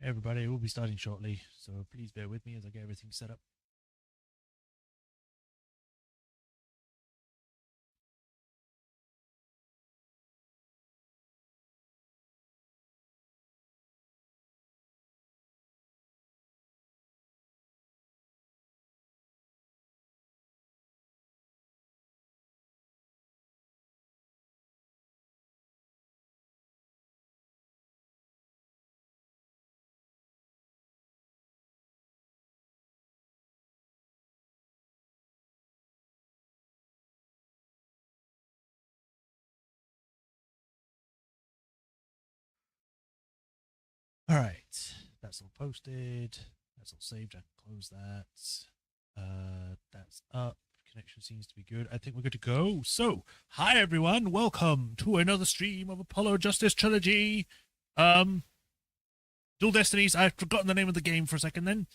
Hey everybody, we'll be starting shortly, so please bear with me as I get everything set up. Alright, that's all posted, that's all saved, I can close that. That's up, connection seems to be good, I think we're good to go. So, hi everyone, welcome to another stream of Apollo Justice Trilogy. Dual Destinies, I've forgotten the name of the game for a second then,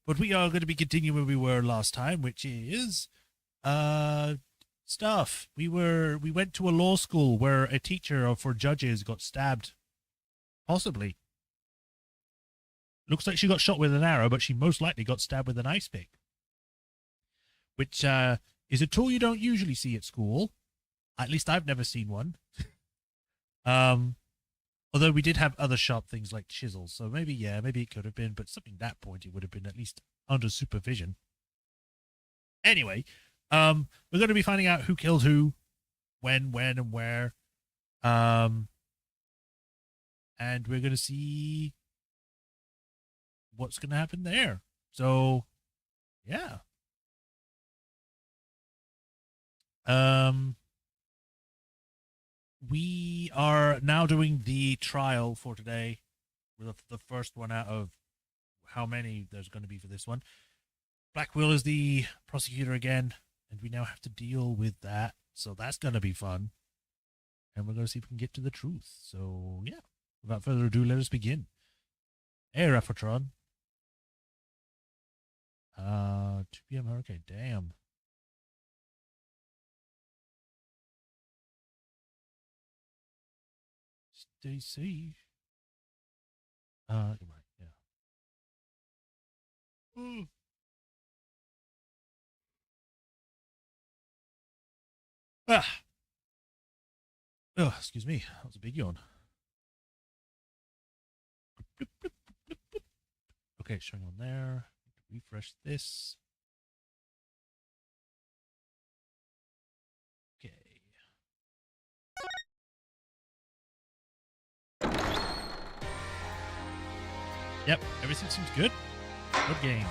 but we are going to be continuing where we were last time, which is, stuff. We went to a law school where a teacher for judges got stabbed. Possibly. Looks like she got shot with an arrow, but she most likely got stabbed with an ice pick. Which is a tool you don't usually see at school. At least I've never seen one. Although we did have other sharp things like chisels, so maybe it could have been, but something that point it would have been at least under supervision. Anyway, we're going to be finding out who killed who, when, and where. And we're going to see what's going to happen there. So, yeah. We are now doing the trial for today. We're the first one out of how many there's going to be for this one. Blackwell is the prosecutor again, and we now have to deal with that. So that's going to be fun. And we're going to see if we can get to the truth. So, yeah. Without further ado, let us begin. Hey, Refertron. 2 p.m. Hurricane. Damn. Stay safe. Right, yeah. Ooh. Ah. Oh, excuse me. That was a big yawn. Okay, showing on there. Refresh this. Okay. Yep, everything seems good. Good game.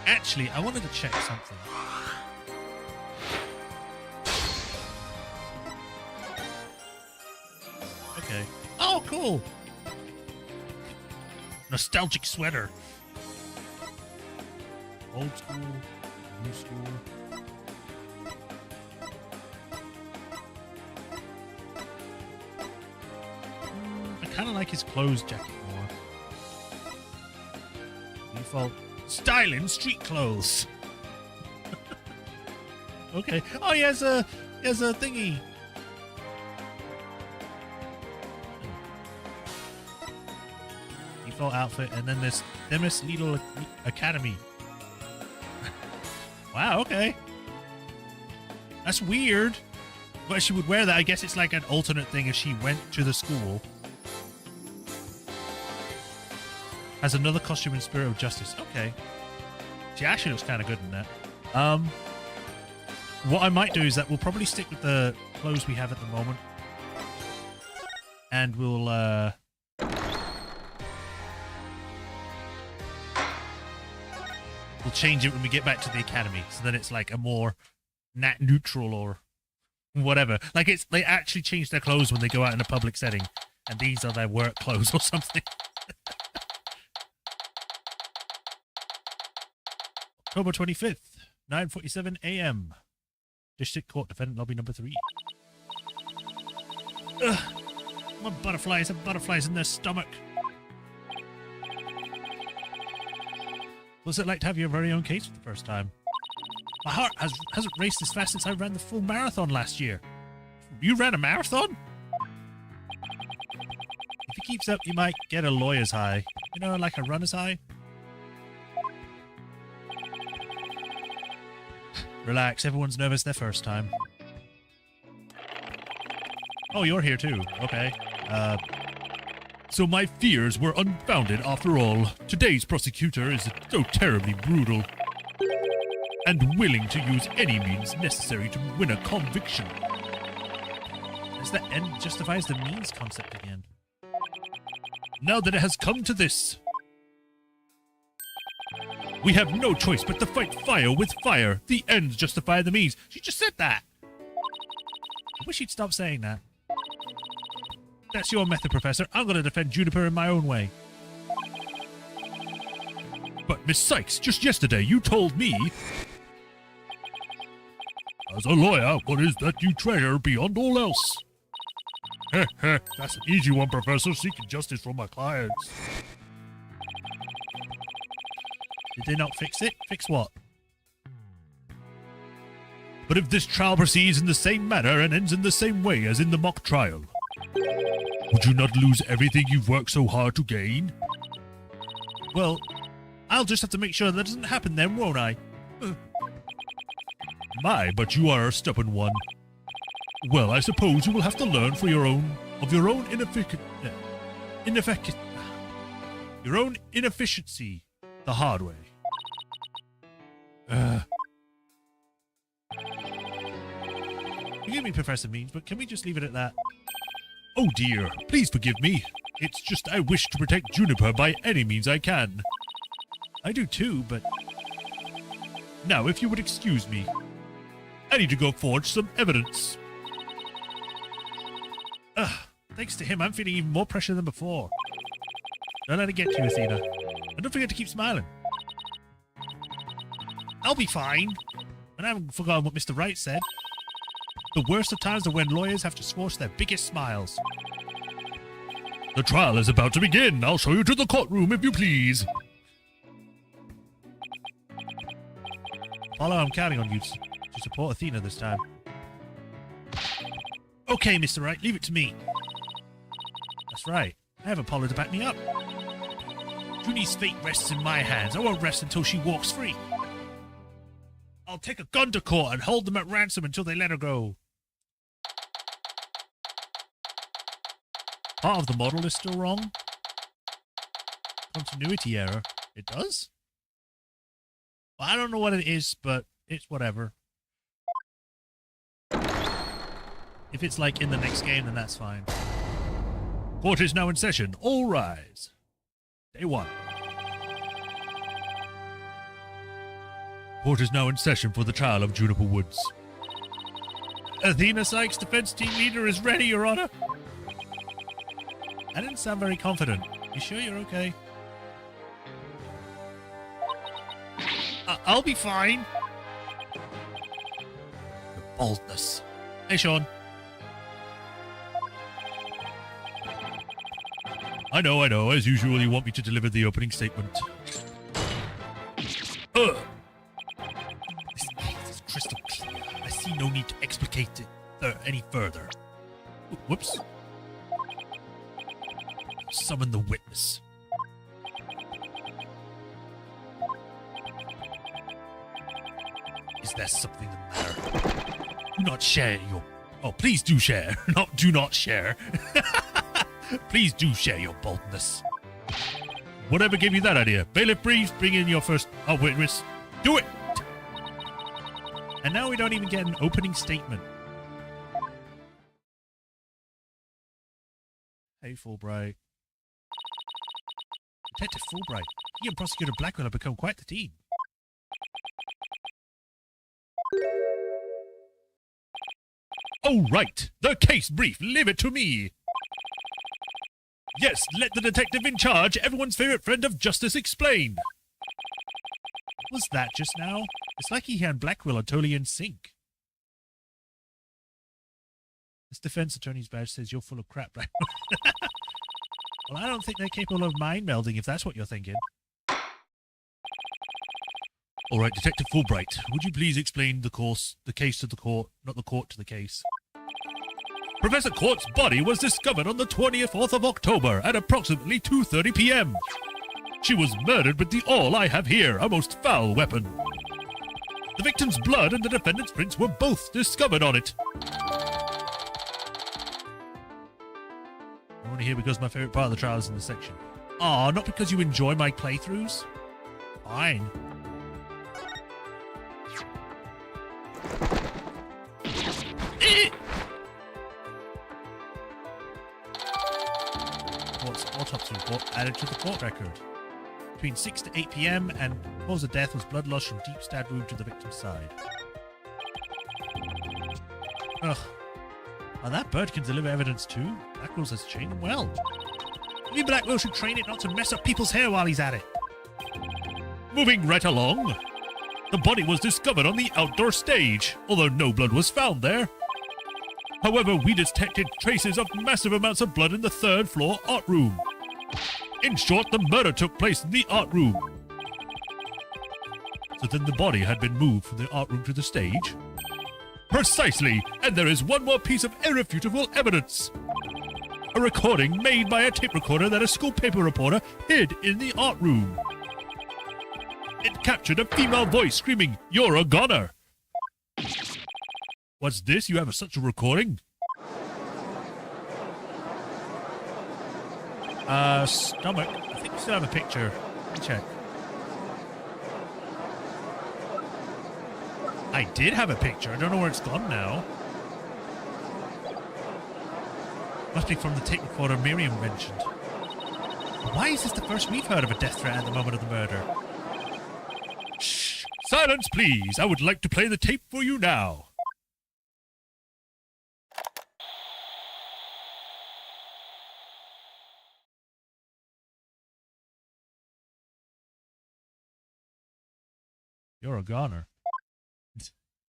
Actually, I wanted to check something. Okay. Oh, cool! Nostalgic sweater. Old school, new school. I kind of like his clothes jacket more. Default styling street clothes. Okay. Oh, he has a thingy. Default outfit, and then this Themis Lidl Academy. Wow, okay. That's weird. But she would wear that. I guess it's like an alternate thing if she went to the school. Has another costume in Spirit of Justice. Okay. She actually looks kind of good in that. What I might do is that we'll probably stick with the clothes we have at the moment. And we'll, we'll change it when we get back to the academy, so that it's like a more neutral or whatever. Like they actually change their clothes when they go out in a public setting, and these are their work clothes or something. October 25th, 9:47 a.m. District Court, Defendant Lobby number 3. Ugh, my butterflies have butterflies in their stomach. What's it like to have your very own case for the first time? My heart hasn't raced as fast since I ran the full marathon last year. You ran a marathon? If you keeps up, you might get a lawyer's high. You know, like a runner's high. Relax, everyone's nervous their first time. Oh, you're here too. Okay. So my fears were unfounded after all. Today's prosecutor is so terribly brutal and willing to use any means necessary to win a conviction. As the end justifies the means concept again. Now that it has come to this, we have no choice but to fight fire with fire. The ends justify the means. She just said that. I wish she'd stop saying that. That's your method, Professor. I'm going to defend Juniper in my own way. But, Miss Sykes, just yesterday you told me... As a lawyer, what is that you treasure beyond all else? Heh heh, that's an easy one, Professor. Seeking justice for my clients. Did they not fix it? Fix what? But if this trial proceeds in the same manner and ends in the same way as in the mock trial, would you not lose everything you've worked so hard to gain? Well, I'll just have to make sure that doesn't happen then, won't I? My, but you are a stubborn one. Well, I suppose you will have to learn for your own inefficiency the hard way. Forgive me, Professor Means, but can we just leave it at that? Oh dear, please forgive me. It's just I wish to protect Juniper by any means I can. I do too, but... Now, if you would excuse me, I need to go forge some evidence. Thanks to him, I'm feeling even more pressure than before. Don't let it get to you, Athena. And don't forget to keep smiling. I'll be fine. And I haven't forgotten what Mr. Wright said. The worst of times are when lawyers have to force their biggest smiles. The trial is about to begin. I'll show you to the courtroom if you please. Apollo, I'm counting on you to support Athena this time. Okay, Mr. Wright, leave it to me. That's right. I have Apollo to back me up. Junie's fate rests in my hands. I won't rest until she walks free. I'll take a gun to court and hold them at ransom until they let her go. Part of the model is still wrong. Continuity error. It does? Well, I don't know what it is, but it's whatever. If it's like in the next game, then that's fine. Court is now in session. All rise. Day 1. Court is now in session for the trial of Juniper Woods. Athena Sykes, defense team leader, is ready, Your Honor. I didn't sound very confident. You sure you're okay? I'll be fine. The boldness. Hey, Sean. I know. As usual, you want me to deliver the opening statement. This case is crystal clear. I see no need to explicate it any further. Whoops. Summon the witness. Is there something the matter? Do not share your... Oh, please do share. Do not share. Please do share your boldness. Whatever gave you that idea? Bailiff Breeze, bring in your first witness. Do it! And now we don't even get an opening statement. Hey, Fulbright. Detective Fulbright. He and Prosecutor Blackwell have become quite the team. Oh, right. The case brief. Leave it to me. Yes, let the detective in charge, everyone's favorite friend of justice, explain. What was that just now? It's like he and Blackwell are totally in sync. This defense attorney's badge says you're full of crap, Blackwell. Well, I don't think they're capable of mind melding if that's what you're thinking. All right, Detective Fulbright, would you please explain the case to the court, not the court to the case? Professor Quart's body was discovered on the 24th of October at approximately 2:30 p.m. She was murdered with the all I have here, a most foul weapon. The victim's blood and the defendant's prints were both discovered on it. I'm only here because my favourite part of the trial is in this section. Aw, not because you enjoy my playthroughs? Fine. What's autopsy report added to the court record? Between 6 to 8 p.m. and cause of death was blood loss from deep stab wound to the victim's side. Ugh. And that bird can deliver evidence too. Blackwell has trained him well. Maybe Blackwell should train it not to mess up people's hair while he's at it. Moving right along. The body was discovered on the outdoor stage, although no blood was found there. However, we detected traces of massive amounts of blood in the third floor art room. In short, the murder took place in the art room. So then the body had been moved from the art room to the stage? Precisely, and there is one more piece of irrefutable evidence. A recording made by a tape recorder that a school paper reporter hid in the art room. It captured a female voice screaming, "You're a goner!" What's this? You have such a recording? Stomach. I think we still have a picture. Let me check. I did have a picture. I don't know where it's gone now. Must be from the tape recorder Miriam mentioned. Why is this the first we've heard of a death threat at the moment of the murder? Shh! Silence, please! I would like to play the tape for you now. You're a goner.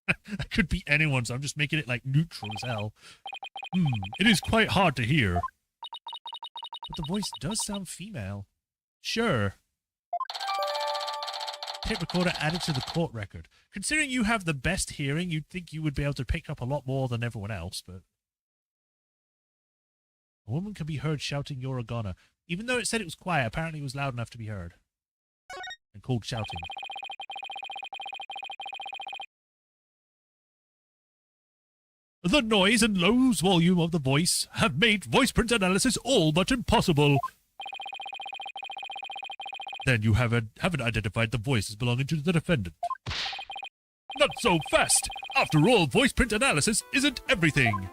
That could be anyone, so I'm just making it like neutral as hell. It is quite hard to hear. But the voice does sound female. Sure. Tape recorder added to the court record. Considering you have the best hearing, you'd think you would be able to pick up a lot more than everyone else, but... A woman can be heard shouting, "You're a goner." Even though it said it was quiet, apparently it was loud enough to be heard. And called shouting. The noise and low volume of the voice have made voice print analysis all but impossible. Then you haven't identified the voice as belonging to the defendant. Not so fast! After all, voice print analysis isn't everything.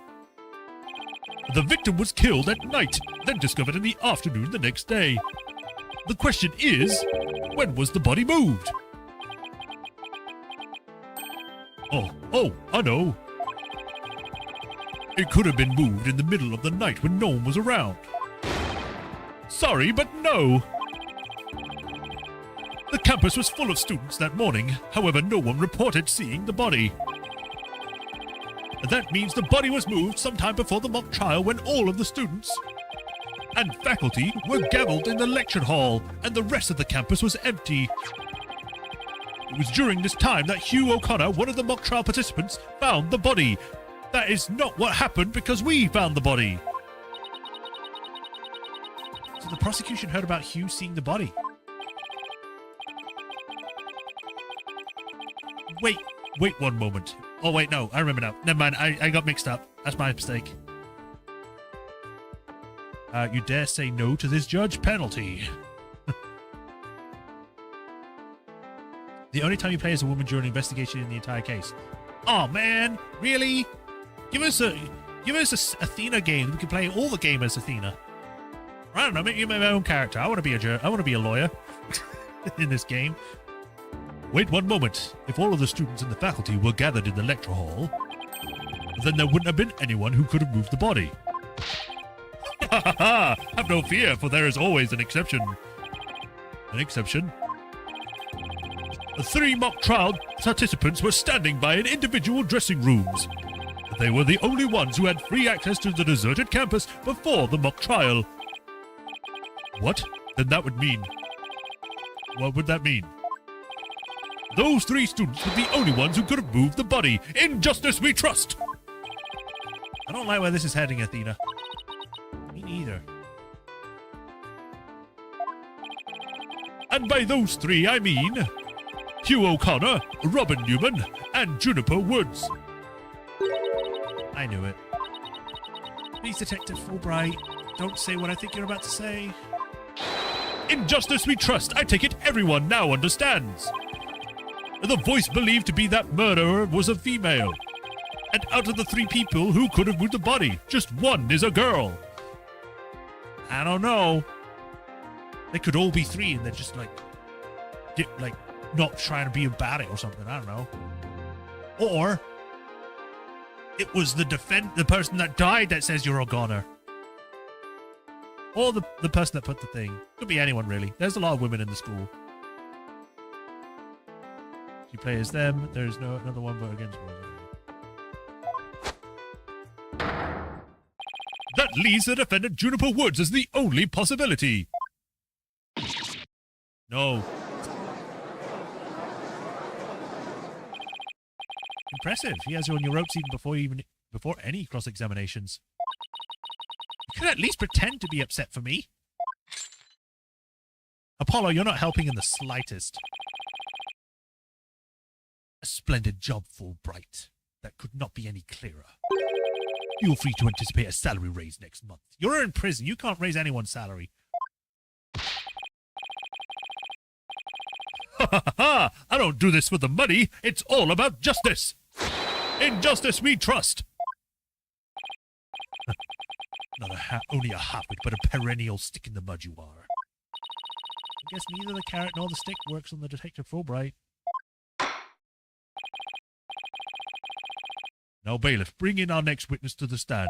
The victim was killed at night, then discovered in the afternoon the next day. The question is, when was the body moved? Oh, I know. It could have been moved in the middle of the night when no one was around. Sorry, but no. The campus was full of students that morning, however no one reported seeing the body. That means the body was moved sometime before the mock trial when all of the students and faculty were gathered in the lecture hall and the rest of the campus was empty. It was during this time that Hugh O'Connor, one of the mock trial participants, found the body. That is not what happened because we found the body. So the prosecution heard about Hugh seeing the body. Wait one moment. Oh wait, no, I remember now. Never mind, I got mixed up. That's my mistake. You dare say no to this judge? Penalty. The only time you play as a woman during an investigation in the entire case. Oh man, really? Give us a Athena game. We can play all the game as Athena. I don't know, make me my own character. I want to be a lawyer in this game. Wait one moment. If all of the students and the faculty were gathered in the lecture hall, then there wouldn't have been anyone who could have moved the body. Ha ha ha! Have no fear, for there is always an exception. An exception? The 3 mock trial participants were standing by in individual dressing rooms. They were the only ones who had free access to the deserted campus before the mock trial. What? Then that would mean... What would that mean? Those 3 students were the only ones who could have moved the body. In justice we trust! I don't like where this is heading, Athena. Me neither. And by those three, I mean Hugh O'Connor, Robin Newman, and Juniper Woods. I knew it. Please, Detective Fulbright, don't say what I think you're about to say. In justice we trust. I take it everyone now understands. The voice believed to be that murderer was a female. And out of the three people who could have moved the body, just one is a girl. I don't know. They could all be three and they're just like not trying to be about it or something. I don't know. Or it was the person that died that says you're a goner. Or the person that put the thing. Could be anyone, really. There's a lot of women in the school. You play as them. There's no another one but against boys. That leaves the defendant Juniper Woods as the only possibility. No. Impressive. He has you on your ropes even before any cross-examinations. You could at least pretend to be upset for me. Apollo, you're not helping in the slightest. A splendid job, Fulbright. That could not be any clearer. You're free to anticipate a salary raise next month. You're in prison. You can't raise anyone's salary. Ha ha ha! I don't do this for the money. It's all about justice. In justice we trust. Not only a half-wit, but a perennial stick in the mud you are. I guess neither the carrot nor the stick works on the Detective Fulbright. Now, bailiff, bring in our next witness to the stand.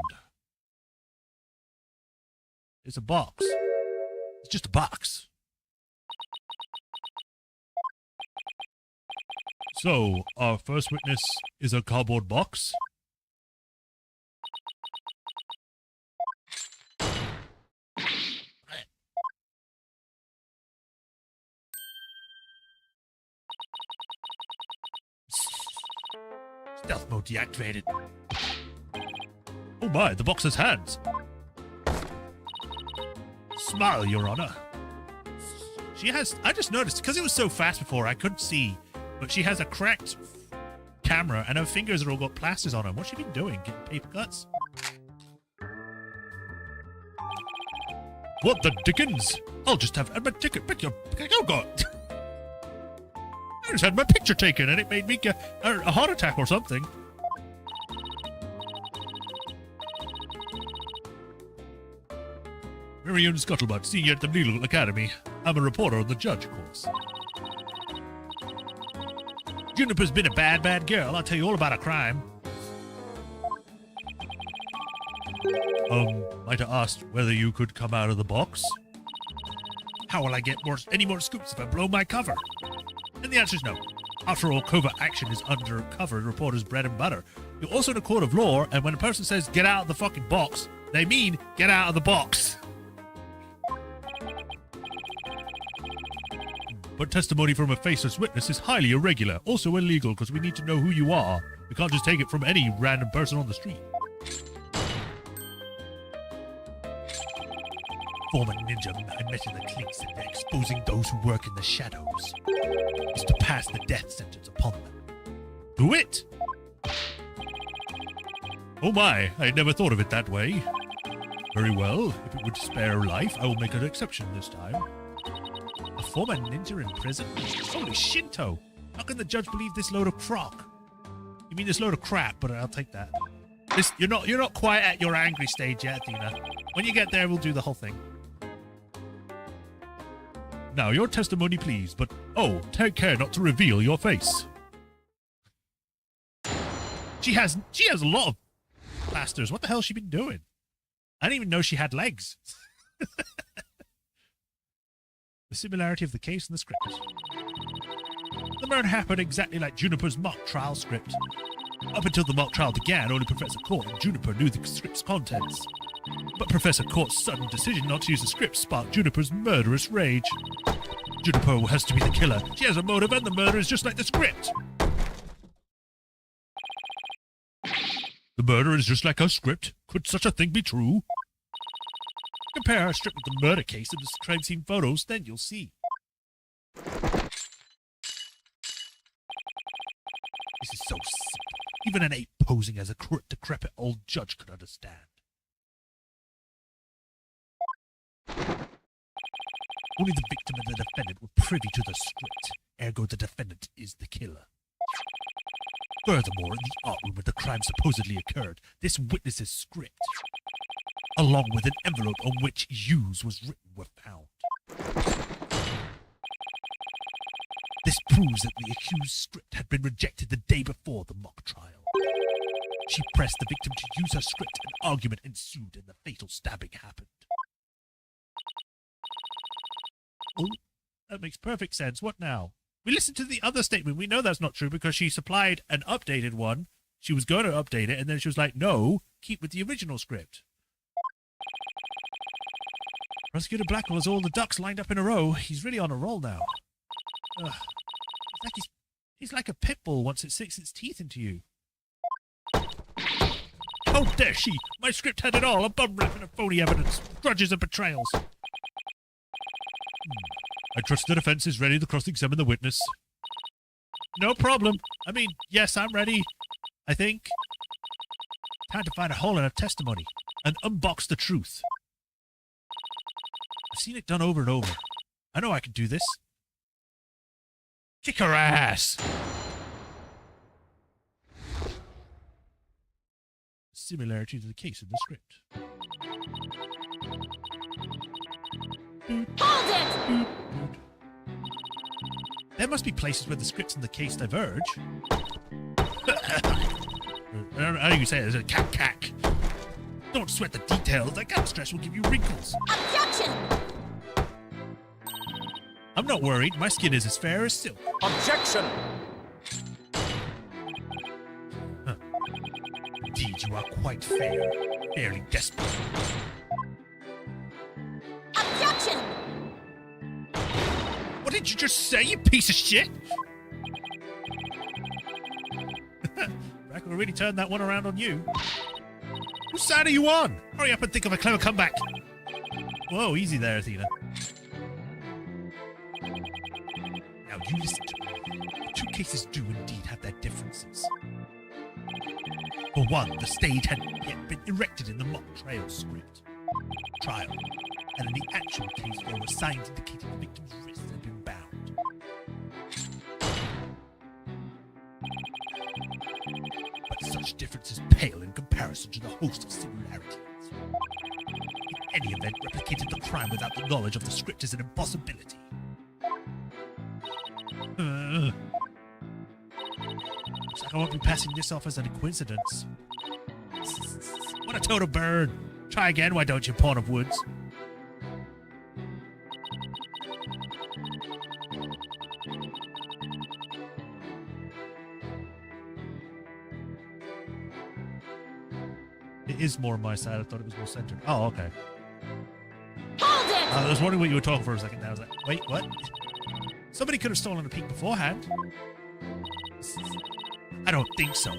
It's a box. It's just a box. So, our first witness is a cardboard box. Stealth mode deactivated. Oh my, the box has hands. Smile, Your Honor. She has, I just noticed, because it was so fast before, I couldn't see, but she has a cracked camera and her fingers are all got plasters on them. What's she been doing? Getting paper cuts? What the dickens? I'll just have had my ticket picture. Oh God. I just had my picture taken and it made me get a heart attack or something. Marion Scuttlebutt, senior at the Legal Academy. I'm a reporter on the judge course. Juniper's been a bad girl. I'll tell you all about her crime. Might have asked whether you could come out of the box? How will I get any more scoops if I blow my cover? And the answer is no. After all, covert action is undercover reporters' bread and butter. You're also in a court of law, and when a person says, get out of the fucking box, they mean, get out of the box. But testimony from a faceless witness is highly irregular, also illegal, because we need to know who you are. We can't just take it from any random person on the street. Former ninja I met in the cliques and they're exposing those who work in the shadows. Is to pass the death sentence upon them. Do it! Oh my, I had never thought of it that way. Very well, if it would spare life, I will make an exception this time. A former ninja in prison? Holy Shinto! How can the judge believe this load of crock? You mean this load of crap, but I'll take that. You're not quite at your angry stage yet, Athena. When you get there, we'll do the whole thing. Now, your testimony, please, but, oh, take care not to reveal your face. She has a lot of plasters. What the hell has she been doing? I didn't even know she had legs. The similarity of the case and the script. The murder happened exactly like Juniper's mock trial script. Up until the mock trial began, only Professor Court and Juniper knew the script's contents. But Professor Court's sudden decision not to use the script sparked Juniper's murderous rage. Juniper has to be the killer. She has a motive and the murder is just like the script. The murder is just like her script. Could such a thing be true? Compare her script with the murder case and the crime scene photos, then you'll see. This is so simple. Even an ape posing as a decrepit old judge could understand. Only the victim and the defendant were privy to the script, ergo the defendant is the killer. Furthermore, in the art room where the crime supposedly occurred, this witness's script, along with an envelope on which "use" was written, were found. This proves that the accused's script had been rejected the day before the mock trial. She pressed the victim to use her script, and argument ensued, and the fatal stabbing happened. Oh, that makes perfect sense. What now? We listened to the other statement. We know that's not true because she supplied an updated one. She was going to update it, and then she was like, no, keep with the original script. Prosecutor Blackwell has all the ducks lined up in a row. He's really on a roll now. He's like a pit bull once it sinks its teeth into you. How dare she! My script had it all. A bum rap and a phony evidence. Grudges and betrayals. I trust the defense is ready to cross-examine the witness. No problem. I mean, yes, I'm ready. I think. Time to find a hole in her testimony and unbox the truth. I've seen it done over and over. I know I can do this. Kick her ass! Similarity to the case in the script. Hold it! There must be places where the scripts and the case diverge. How do you say it? It's a cack. Don't sweat the details. That kind of stress will give you wrinkles. Objection! I'm not worried. My skin is as fair as silk. Objection! Huh. Indeed, you are quite fair. Fairly desperate. Objection! What did you just say, you piece of shit? Brack will really turn that one around on you. Whose side are you on? Hurry up and think of a clever comeback. Whoa, easy there, Athena. Now you listen to me. The two cases do indeed have their differences. For one, the stage hadn't yet been erected in the mock trial script. And in the actual case, there were signs indicating the victim's wrists had been bound. But such differences pale in comparison to the host of similarities. In any event, replicating the crime without the knowledge of the script is an impossibility. Looks like I won't be passing this off as a coincidence. What a total burn! Try again, why don't you, Pawn of Woods? It is more on my side. I thought it was more centered. Oh, okay. Hold it! I was wondering what you were talking for a second. I was like, wait, what? Somebody could have stolen a peek beforehand. I don't think so.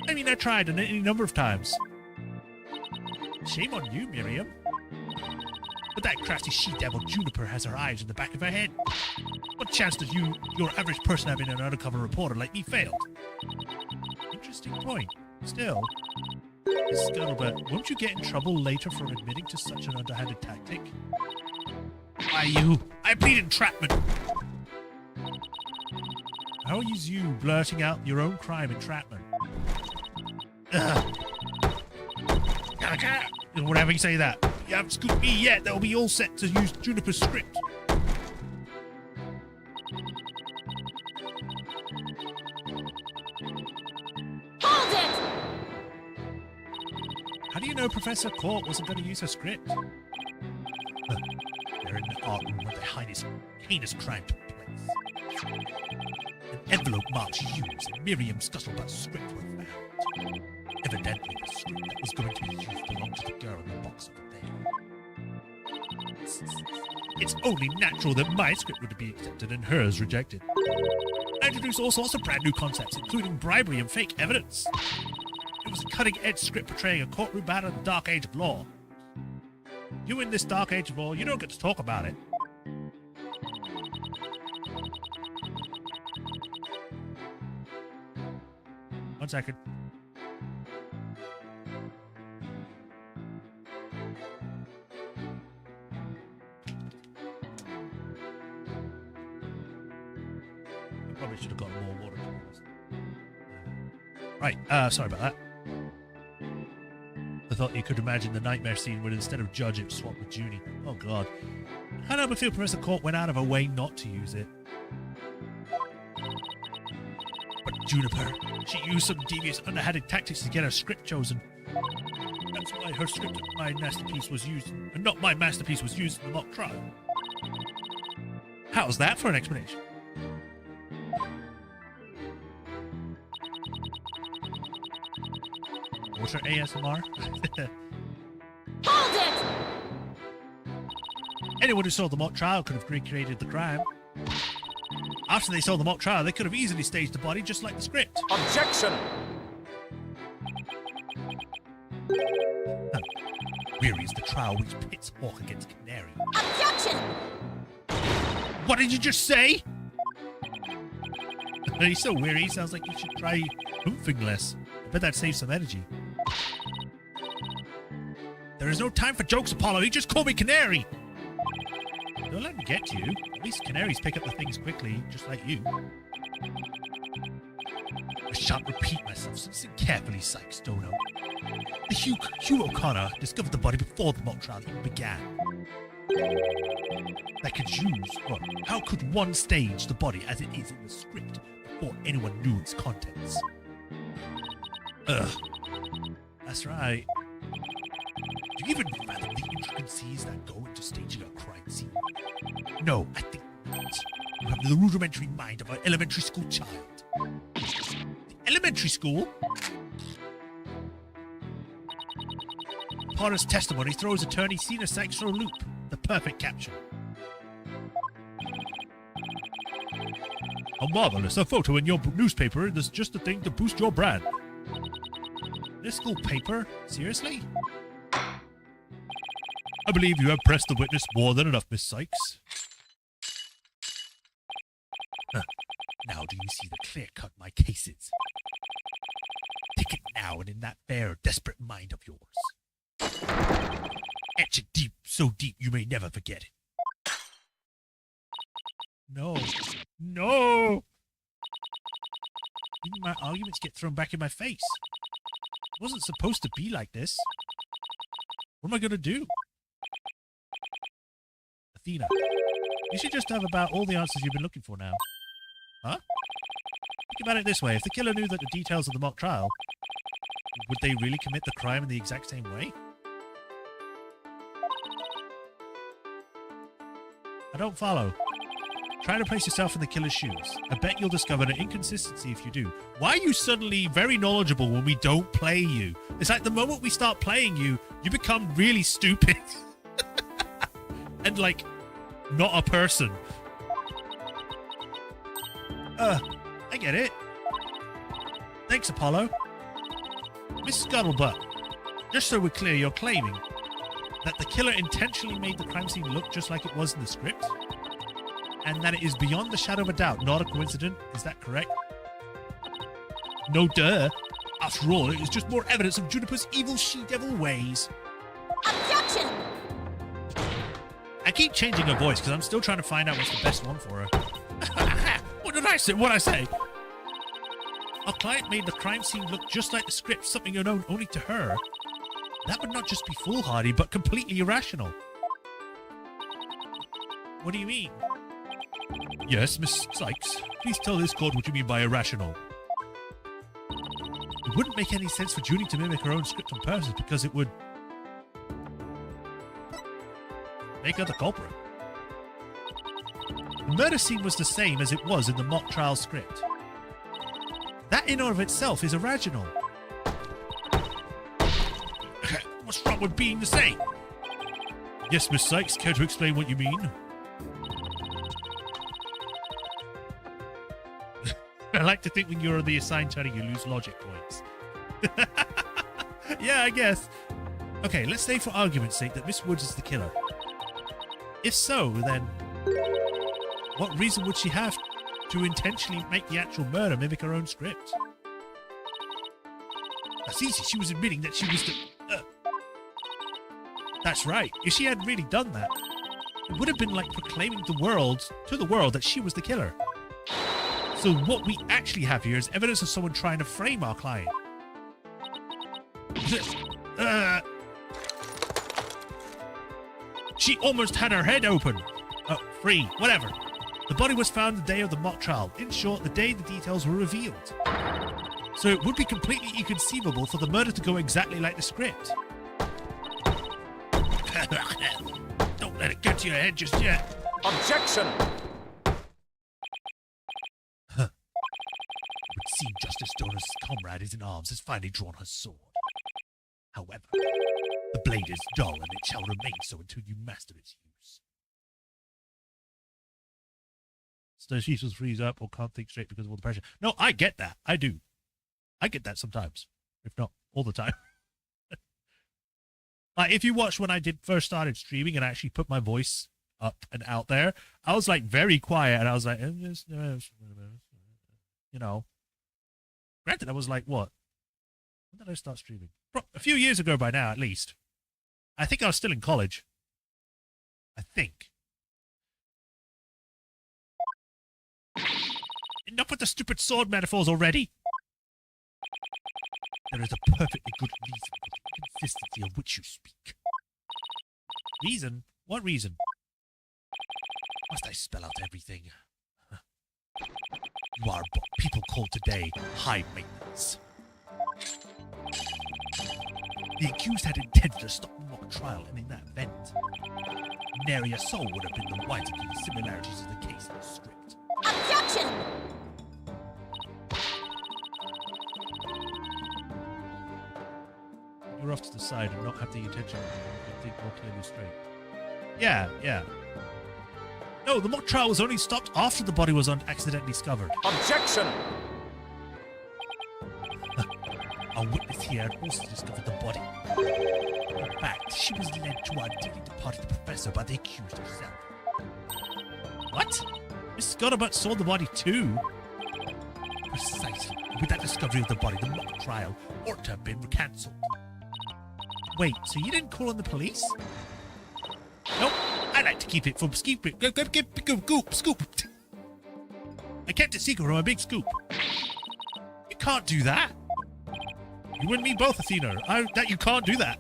I mean, I tried any number of times. Shame on you, Miriam. But that crafty she-devil Juniper has her eyes in the back of her head. What chance does your average person having an undercover reporter like me failed? Interesting point. Still, Miss Scuttlebutt, won't you get in trouble later for admitting to such an underhanded tactic? Why you? I plead entrapment. How is you blurting out your own crime entrapment? Whatever you say that. You haven't scooped me yet. They'll be all set to use Juniper's script. Hold it! How do you know Professor Court wasn't going to use her script? They're in the art room where the heinous crime took place. An envelope marked use and Miriam Scuttlebutt's script were found. Evidently, the script that was going to be used belonged to the girl in the box over there. It's only natural that my script would be accepted and hers rejected. I introduce all sorts of brand new concepts, including bribery and fake evidence. It was a cutting-edge script portraying a courtroom battle in the dark age of law. You in this dark age of law, you don't get to talk about it. One second. Probably should have got more water. Right, sorry about that. I thought you could imagine the nightmare scene where instead of Judge, it swapped with Junie. Oh, God. I can't help but feel Professor Court went out of her way not to use it. But Juniper, she used some devious, underhanded tactics to get her script chosen. That's why her script, my masterpiece, was used, and not my masterpiece, was used in the mock trial. How's that for an explanation? Water ASMR? Hold it! Anyone who saw the mock trial could have recreated the crime. After they saw the mock trial, they could have easily staged the body just like the script. Objection! Weary is the trial which pits Hawk against Canary. Objection! What did you just say? He's so weary, he sounds like you should try hoofing less. I bet that saves some energy. There is no time for jokes, Apollo. You just call me Canary. Don't let me get you. At least canaries pick up the things quickly, just like you. I shan't repeat myself, so listen carefully, Sykes, Dono. The Hugh O'Connor discovered the body before the mock trial even began. That could use, or how could one stage the body as it is in the script before anyone knew its contents? Ugh. That's right. Do you even fathom the intricacies that go into staging a crime scene? No, I think not. You have the rudimentary mind of an elementary school child. The elementary school? Potter's testimony throws attorney Cena Sykes for a loop. The perfect caption. How marvelous. A photo in your newspaper is just the thing to boost your brand. This school paper? Seriously? I believe you have pressed the witness more than enough, Miss Sykes. Now do you see the clear-cut my case is? Take it now and in that fair, desperate mind of yours. Etch it deep, so deep you may never forget it. No. No! Even my arguments get thrown back in my face. It wasn't supposed to be like this. What am I going to do? Athena, you should just have about all the answers you've been looking for now. Huh? Think about it this way. If the killer knew that the details of the mock trial, would they really commit the crime in the exact same way? I don't follow. Try to place yourself in the killer's shoes. I bet you'll discover an inconsistency if you do. Why are you suddenly very knowledgeable when we don't play you? It's like the moment we start playing you, you become really stupid. And like, not a person. I get it. Thanks, Apollo. Miss Scuttlebutt, just so we're clear, you're claiming that the killer intentionally made the crime scene look just like it was in the script? And that it is beyond the shadow of a doubt, not a coincidence? Is that correct? No, duh. After all, it is just more evidence of Juniper's evil she-devil ways. Objection! I keep changing her voice because I'm still trying to find out what's the best one for her. What did I say? What'd I say? Our client made the crime scene look just like the script, something known only to her. That would not just be foolhardy, but completely irrational. What do you mean? Yes, Miss Sykes. Please tell this court what you mean by irrational. It wouldn't make any sense for Junie to mimic her own script on purpose because it would make her the culprit. The murder scene was the same as it was in the mock trial script. That in and of itself is irrational. What's wrong with being the same? Yes, Miss Sykes, care to explain what you mean? I like to think when you're the assigned attorney, you lose logic points. Yeah, I guess. Okay, let's say for argument's sake that Miss Woods is the killer. If so, then what reason would she have to intentionally make the actual murder mimic her own script? That's easy. She was admitting that she was the... That's right. If she had really done that, it would have been like proclaiming to the world that she was the killer. So what we actually have here is evidence of someone trying to frame our client. She almost had her head open. Oh, free, whatever. The body was found the day of the mock trial. In short, the day the details were revealed. So it would be completely inconceivable for the murder to go exactly like the script. Don't let it get to your head just yet. Objection! It would seem Justice Donner's comrade is in arms has finally drawn her sword. However, the blade is dull and it shall remain so until you master its use. So she will freeze up or can't think straight because of all the pressure. No, I get that. I do. I get that sometimes, if not all the time. Like, if you watch when I first started streaming and I actually put my voice up and out there, I was like very quiet and I was like, you know. Granted, I was like, what? When did I start streaming? A few years ago by now, at least. I think I was still in college. I think. Enough with the stupid sword metaphors already. There is a perfectly good reason for the inconsistency of which you speak. Reason? What reason? Must I spell out everything? You are what people call today high maintenance. The accused had intended to stop the mock trial, and in that event, nary a soul would have been the wiser to the similarities of the case and the script. Objection! You're off to the side and not have the intention to think more clearly straight. Yeah. No, the mock trial was only stopped after the body was accidentally discovered. Objection! Our witness here had also discovered the body. In fact, she was led to our dearly departed professor by the accused herself. What? Miss Scottabutt saw the body too? Precisely. With that discovery of the body, the mock trial ought to have been cancelled. Wait, so you didn't call on the police? Nope. I like to keep it from scoop. Scoop. I kept it secret from a big scoop. You can't do that. You and me both, Athena. That you can't do that.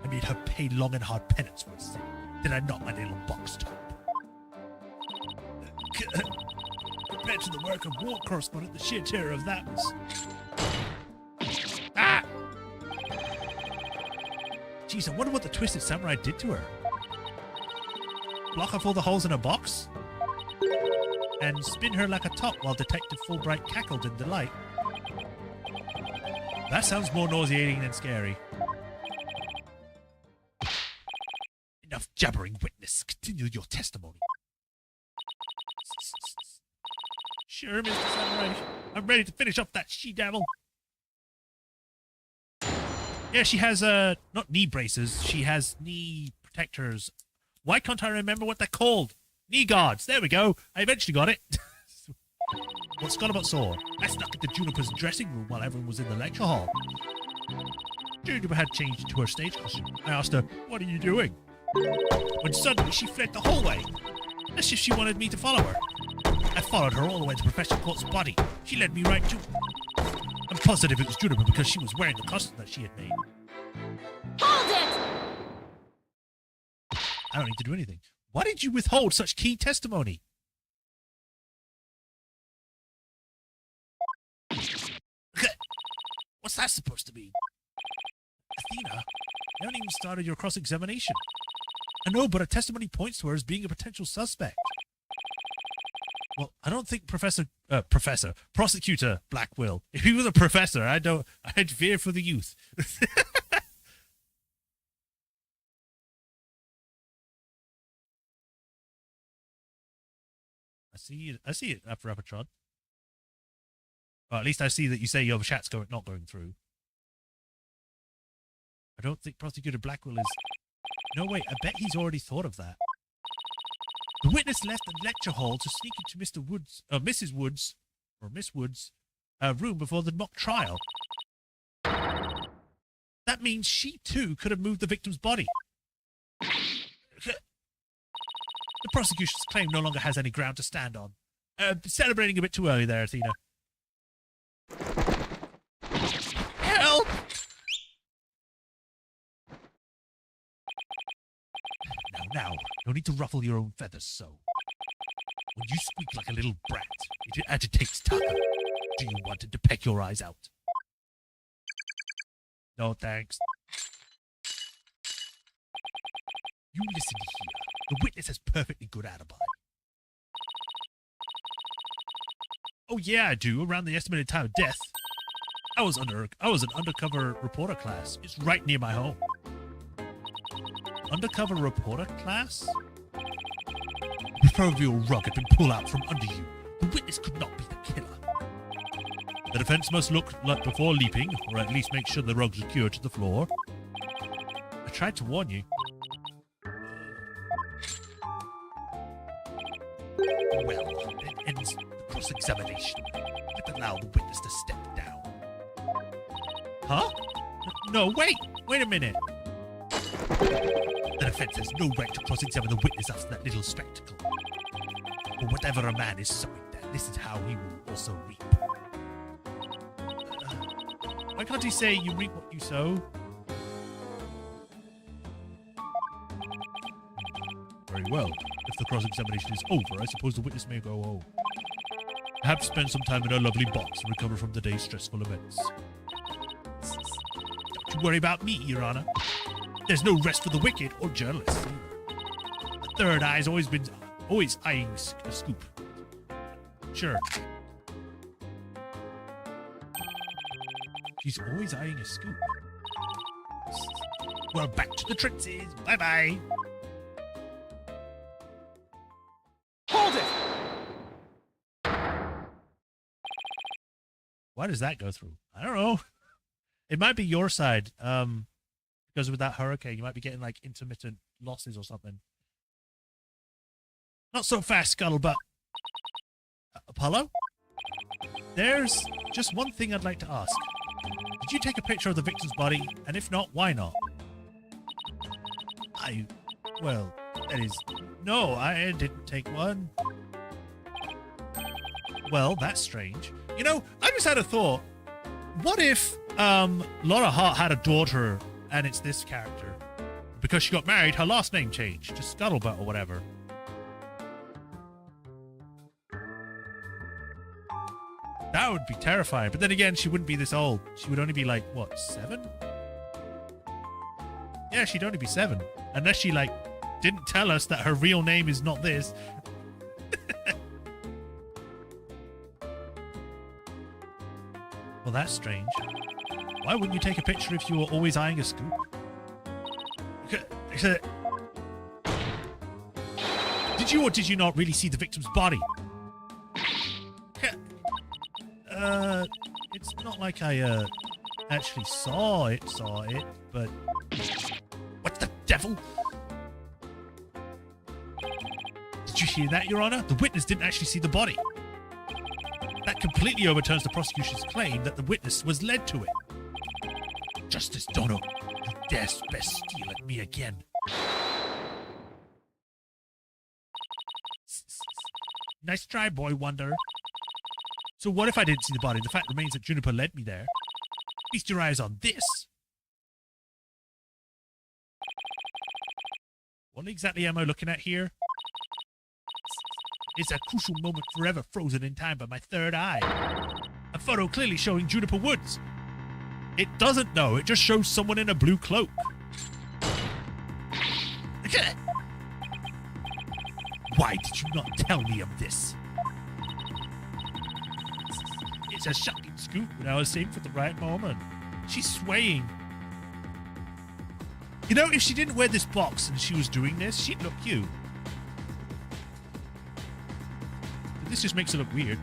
I made her pay long and hard penance for a sin. Did I not, my little box top? Compared to the work of war correspondent, the sheer terror of that was... Ah! Jeez, I wonder what the Twisted Samurai did to her. Block off all the holes in her box? And spin her like a top while Detective Fulbright cackled in delight. That sounds more nauseating than scary. Enough jabbering, witness. Continue your testimony. Sure, Mr. Samurai. I'm ready to finish off that she-devil. Yeah, she has, not knee braces. She has knee protectors. Why can't I remember what they're called? Knee guards. There we go. I eventually got it. What Scottabutt saw. I snuck into Juniper's dressing room while everyone was in the lecture hall. Juniper had changed to her stage costume. I asked her, "What are you doing?" When suddenly she fled the hallway, as if she wanted me to follow her. I followed her all the way to Professor Court's body. She led me right to... I'm positive it was Juniper because she was wearing the costume that she had made. Hold it! I don't need to do anything. Why did you withhold such key testimony? What's that supposed to mean? Athena, you haven't even started your cross-examination. I know, but her testimony points to her as being a potential suspect. Well, I don't think Prosecutor Black will. If he was a professor, I'd fear for the youth. I see it after Rapatron. Or at least I see that you say your chat's not going through. I don't think Prosecutor Blackwell is... No, wait, I bet he's already thought of that. The witness left the lecture hall to sneak into Mrs. Woods, or Miss Woods' room before the mock trial. That means she, too, could have moved the victim's body. The prosecution's claim no longer has any ground to stand on. Celebrating a bit too early there, Athena. Help! Now, no need to ruffle your own feathers so. When you squeak like a little brat, it agitates Tucker. Do you want it to peck your eyes out? No, thanks. You listen here. The witness has perfectly good alibi. Oh yeah, I do. Around the estimated time of death. I was an undercover reporter class. It's right near my home. Undercover reporter class? The proverbial rug had been pulled out from under you. The witness could not be the killer. The defense must look like before leaping, or at least make sure the rug's secured to the floor. I tried to warn you. Well, it ends the cross-examination. Let's allow the witness to step down. Huh? No, wait a minute. The defense has no right to cross-examine the witness after that little spectacle. But whatever a man is sowing there, this is how he will also reap. Why can't he say you reap what you sow? Very well. If the cross-examination is over, I suppose the witness may go home. Perhaps spend some time in her lovely box and recover from the day's stressful events. Don't you worry about me, Your Honor. There's no rest for the wicked or journalists either. The third eye has always eyeing a scoop. Sure. She's always eyeing a scoop. Well, back to the trenches. Bye-bye. Hold it! Why does that go through? I don't know. It might be your side. Because with that hurricane, you might be getting like intermittent losses or something. Not so fast, Scuttlebutt. Apollo? There's just one thing I'd like to ask. Did you take a picture of the victim's body? And if not, why not? Well, that is... No, I didn't take one. Well, that's strange. You know, I just had a thought. What if Laura Hart had a daughter and it's this character? Because she got married, her last name changed to Scuttlebutt or whatever. That would be terrifying. But then again, she wouldn't be this old. She would only be like, what, 7? Yeah, she'd only be 7. Unless she, like, didn't tell us that her real name is not this. Well, that's strange. Why wouldn't you take a picture if you were always eyeing a scoop? Did you or did you not really see the victim's body? It's not like I, actually saw it, but... What the devil? Did you hear that, Your Honor? The witness didn't actually see the body. That completely overturns the prosecution's claim that the witness was led to it. Justice Dono, you dare best steal at me again. Nice try, boy wonder. So what if I didn't see the body? The fact remains that Juniper led me there. Feast your eyes on this. What exactly am I looking at here? It's a crucial moment forever frozen in time by my third eye. A photo clearly showing Juniper Woods. It doesn't know, it just shows someone in a blue cloak. Why did you not tell me of this? It's a shocking scoop when I was saved for the right moment. She's swaying. You know, if she didn't wear this box and she was doing this, she'd look cute. But this just makes her look weird.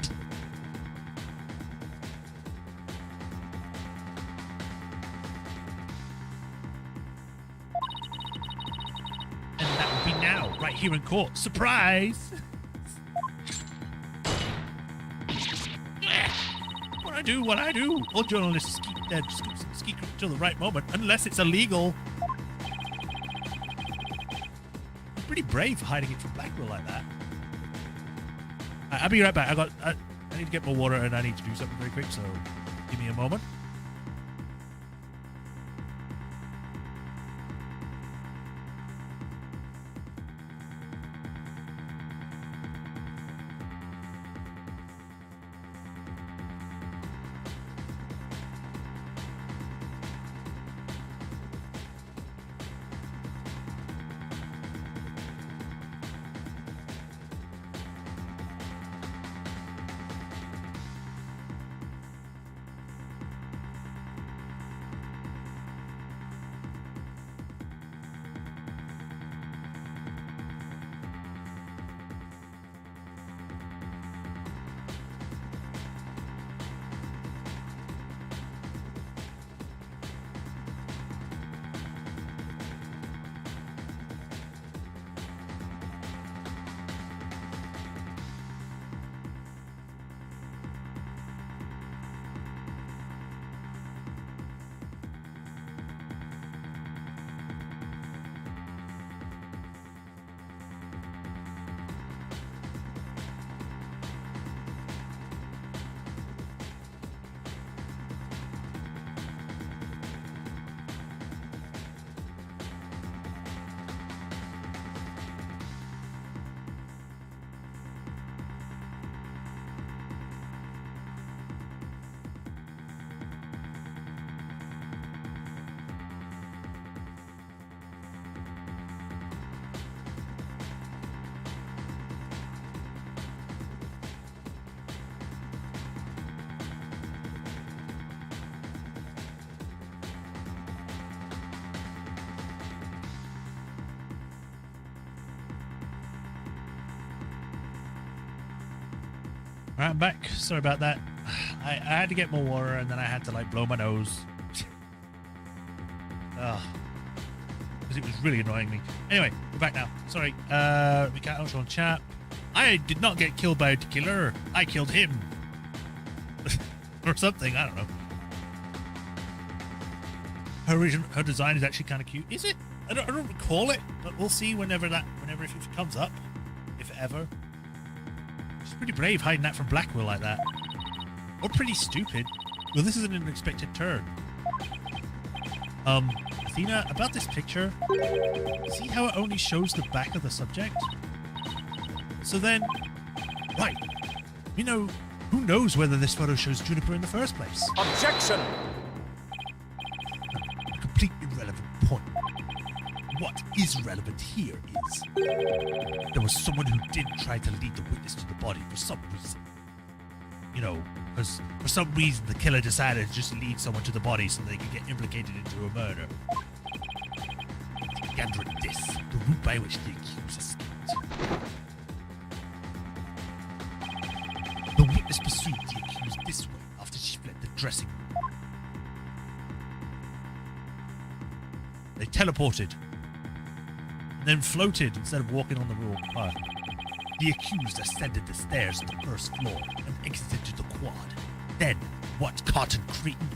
here in court. Surprise! What I do. All journalists skeet until the right moment, unless it's illegal. I'm pretty brave hiding it from Blackwell like that. I'll be right back. I need to get more water and I need to do something very quick, so give me a moment. All right, I'm back. Sorry about that. I had to get more water and then I had to like blow my nose. Because it was really annoying me. Anyway, we're back now. Sorry. We can't outro on chat. I did not get killed by a killer. I killed him. Or something. I don't know. Her design is actually kind of cute. Is it? I don't recall it, but we'll see whenever it comes up, if ever. She's pretty brave hiding that from Blackwell like that. Or pretty stupid. Well, this is an unexpected turn. Athena, about this picture, see how it only shows the back of the subject? So then, right, you know, who knows whether this photo shows Juniper in the first place? Objection! A complete irrelevant point. What is relevant here is there was someone who did try to lead the witness to the body for some reason. You know, because for some reason the killer decided to just lead someone to the body so they could get implicated into a murder. Gathering this, the route by which the accused escaped. The witness pursued the accused this way after she fled the dressing room. They teleported and then floated instead of walking on the wrong path. The accused ascended the stairs to the first floor and exited to the quad. Then, what cotton cretin?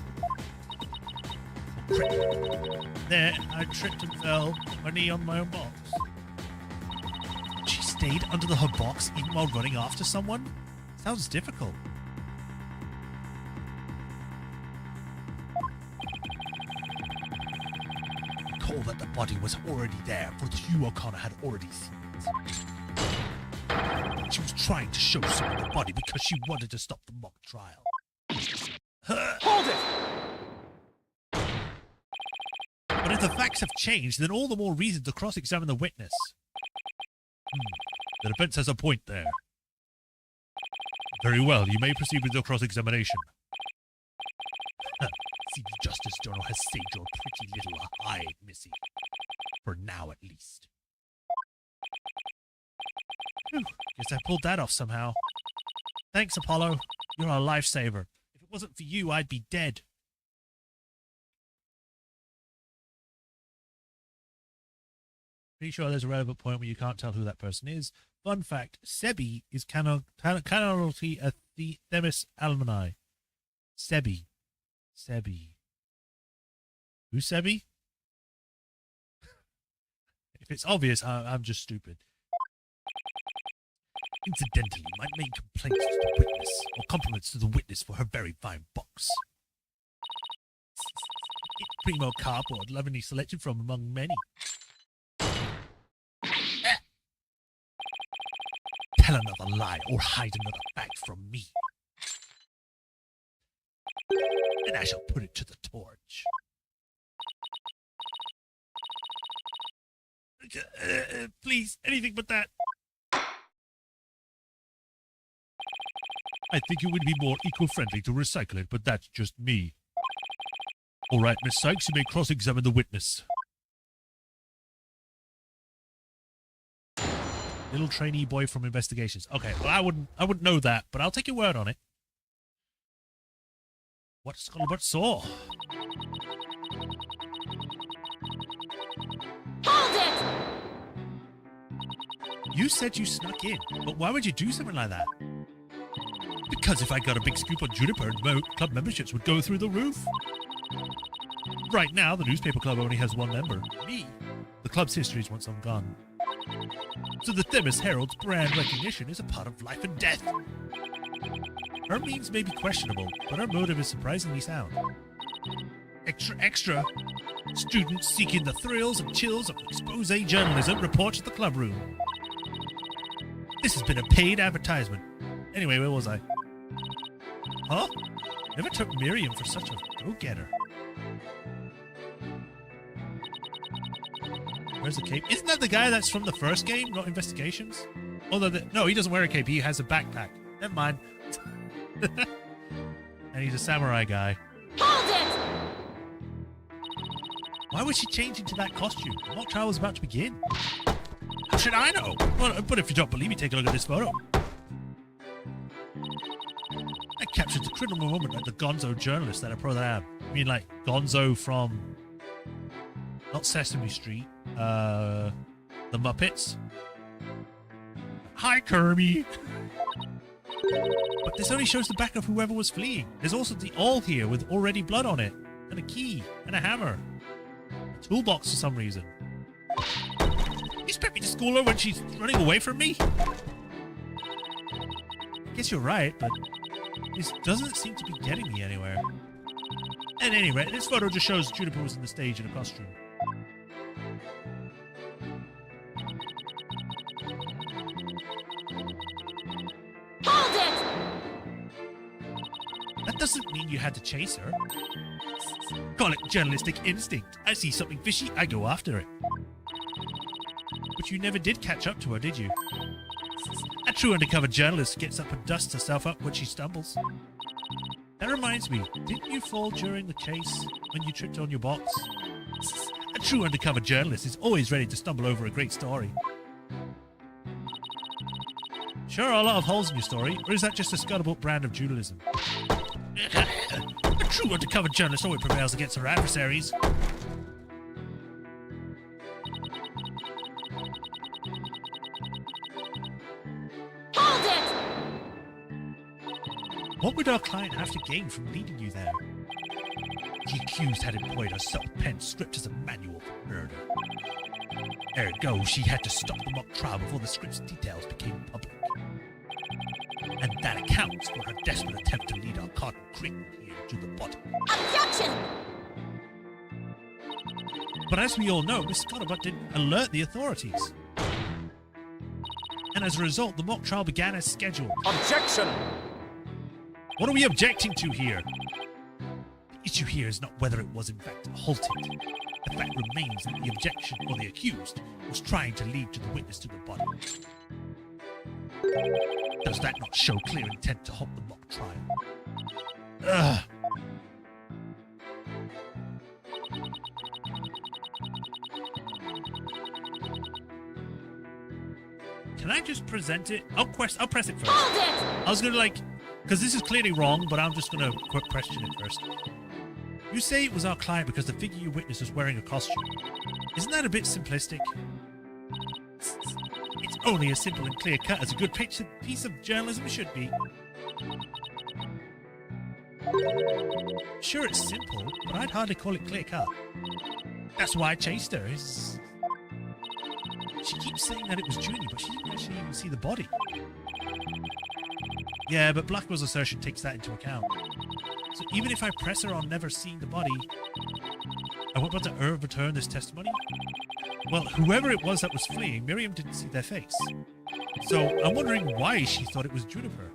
There, I tripped and fell, put my knee on my own box. She stayed under her box even while running after someone? Sounds difficult. Recall that the body was already there, for Hugh O'Connor had already seen it. She was trying to show someone the body because she wanted to stop the mock trial. Hold it! But if the facts have changed, then all the more reason to cross-examine the witness. The defense has a point there. Very well, you may proceed with your cross-examination. See, the Justice Journal has saved your pretty little hide, Missy. For now, at least. Whew, guess I pulled that off somehow. Thanks, Apollo. You're a lifesaver. If it wasn't for you, I'd be dead. Pretty sure there's a relevant point where you can't tell who that person is. Fun fact, Sebi is canonically a Themis alumni. Sebi. Who's Sebi? If it's obvious, I'm just stupid. Incidentally, my main complaint is the witness, or compliments to the witness for her very fine box. It's primo cardboard, lovingly selected from among many. Tell another lie or hide another fact from me, and I shall put it to the torch. Please, anything but that. I think it would be more eco-friendly to recycle it, but that's just me. All right, Miss Sykes, you may cross-examine the witness. Little trainee boy from investigations. Okay, well, I wouldn't know that, but I'll take your word on it. What Scullibut saw? Hold it! You said you snuck in, but why would you do something like that? Because if I got a big scoop on Juniper, club memberships would go through the roof. Right now, the newspaper club only has one member, me. The club's history is once I'm gone. So the Themis Herald's brand recognition is a part of life and death. Her means may be questionable, but her motive is surprisingly sound. Extra. Students seeking the thrills and chills of expose journalism report to the club room. This has been a paid advertisement. Anyway, where was I? Huh? Never took Miriam for such a go-getter. Where's the cape? Isn't that the guy that's from the first game, not Investigations? Although, no, he doesn't wear a cape. He has a backpack. Never mind. And he's a samurai guy. Hold it! Why would she change into that costume? The mock trial was about to begin. How should I know? Well, but if you don't believe me, take a look at this photo. I captured the critical moment like the gonzo journalist that I am. I mean, like, gonzo from... not Sesame Street. The Muppets. Hi, Kirby! But this only shows the back of whoever was fleeing. There's also the awl here with already blood on it. And a key. And a hammer. A toolbox for some reason. You expect me to school her when she's running away from me? I guess you're right, but this doesn't seem to be getting me anywhere. At any rate, this photo just shows Juniper was in the stage in a costume. Hold it! That doesn't mean you had to chase her. Call it journalistic instinct. I see something fishy, I go after it. But you never did catch up to her, did you? A true undercover journalist gets up and dusts herself up when she stumbles. That reminds me, didn't you fall during the chase when you tripped on your box? A true undercover journalist is always ready to stumble over a great story. Sure are a lot of holes in your story, or is that just a scuttlebutt brand of journalism? A true undercover journalist always prevails against her adversaries. Hold it! What would our client have to gain from leading you there? The accused had employed a self-penned script as a manual for murder. Ergo, she had to stop the mock trial before the script's details became public. And that accounts for her desperate attempt to lead our cotton criminal here to the bottom. Objection! But as we all know, Miss Scuttlebutt didn't alert the authorities. And as a result, the mock trial began as scheduled. Objection! What are we objecting to here? The issue here is not whether it was in fact halted. The fact remains that the objection or the accused was trying to lead to the witness to the bottom. Does that not show clear intent to halt the mock trial? Ugh. Can I just present it? I'll press it first. Hold it! I was gonna because this is clearly wrong, but I'm just gonna question it first. You say it was our client because the figure you witnessed was wearing a costume. Isn't that a bit simplistic? It's only as simple and clear cut as a good piece of journalism should be. Sure, it's simple, but I'd hardly call it clear cut. That's why I chased her. She keeps saying that it was Junie, but she didn't actually even see the body. Yeah, but Blackwell's assertion takes that into account. So even if I press her on never seeing the body, I won't be able to overturn this testimony? Well, whoever it was that was fleeing, Miriam didn't see their face. So I'm wondering why she thought it was Juniper.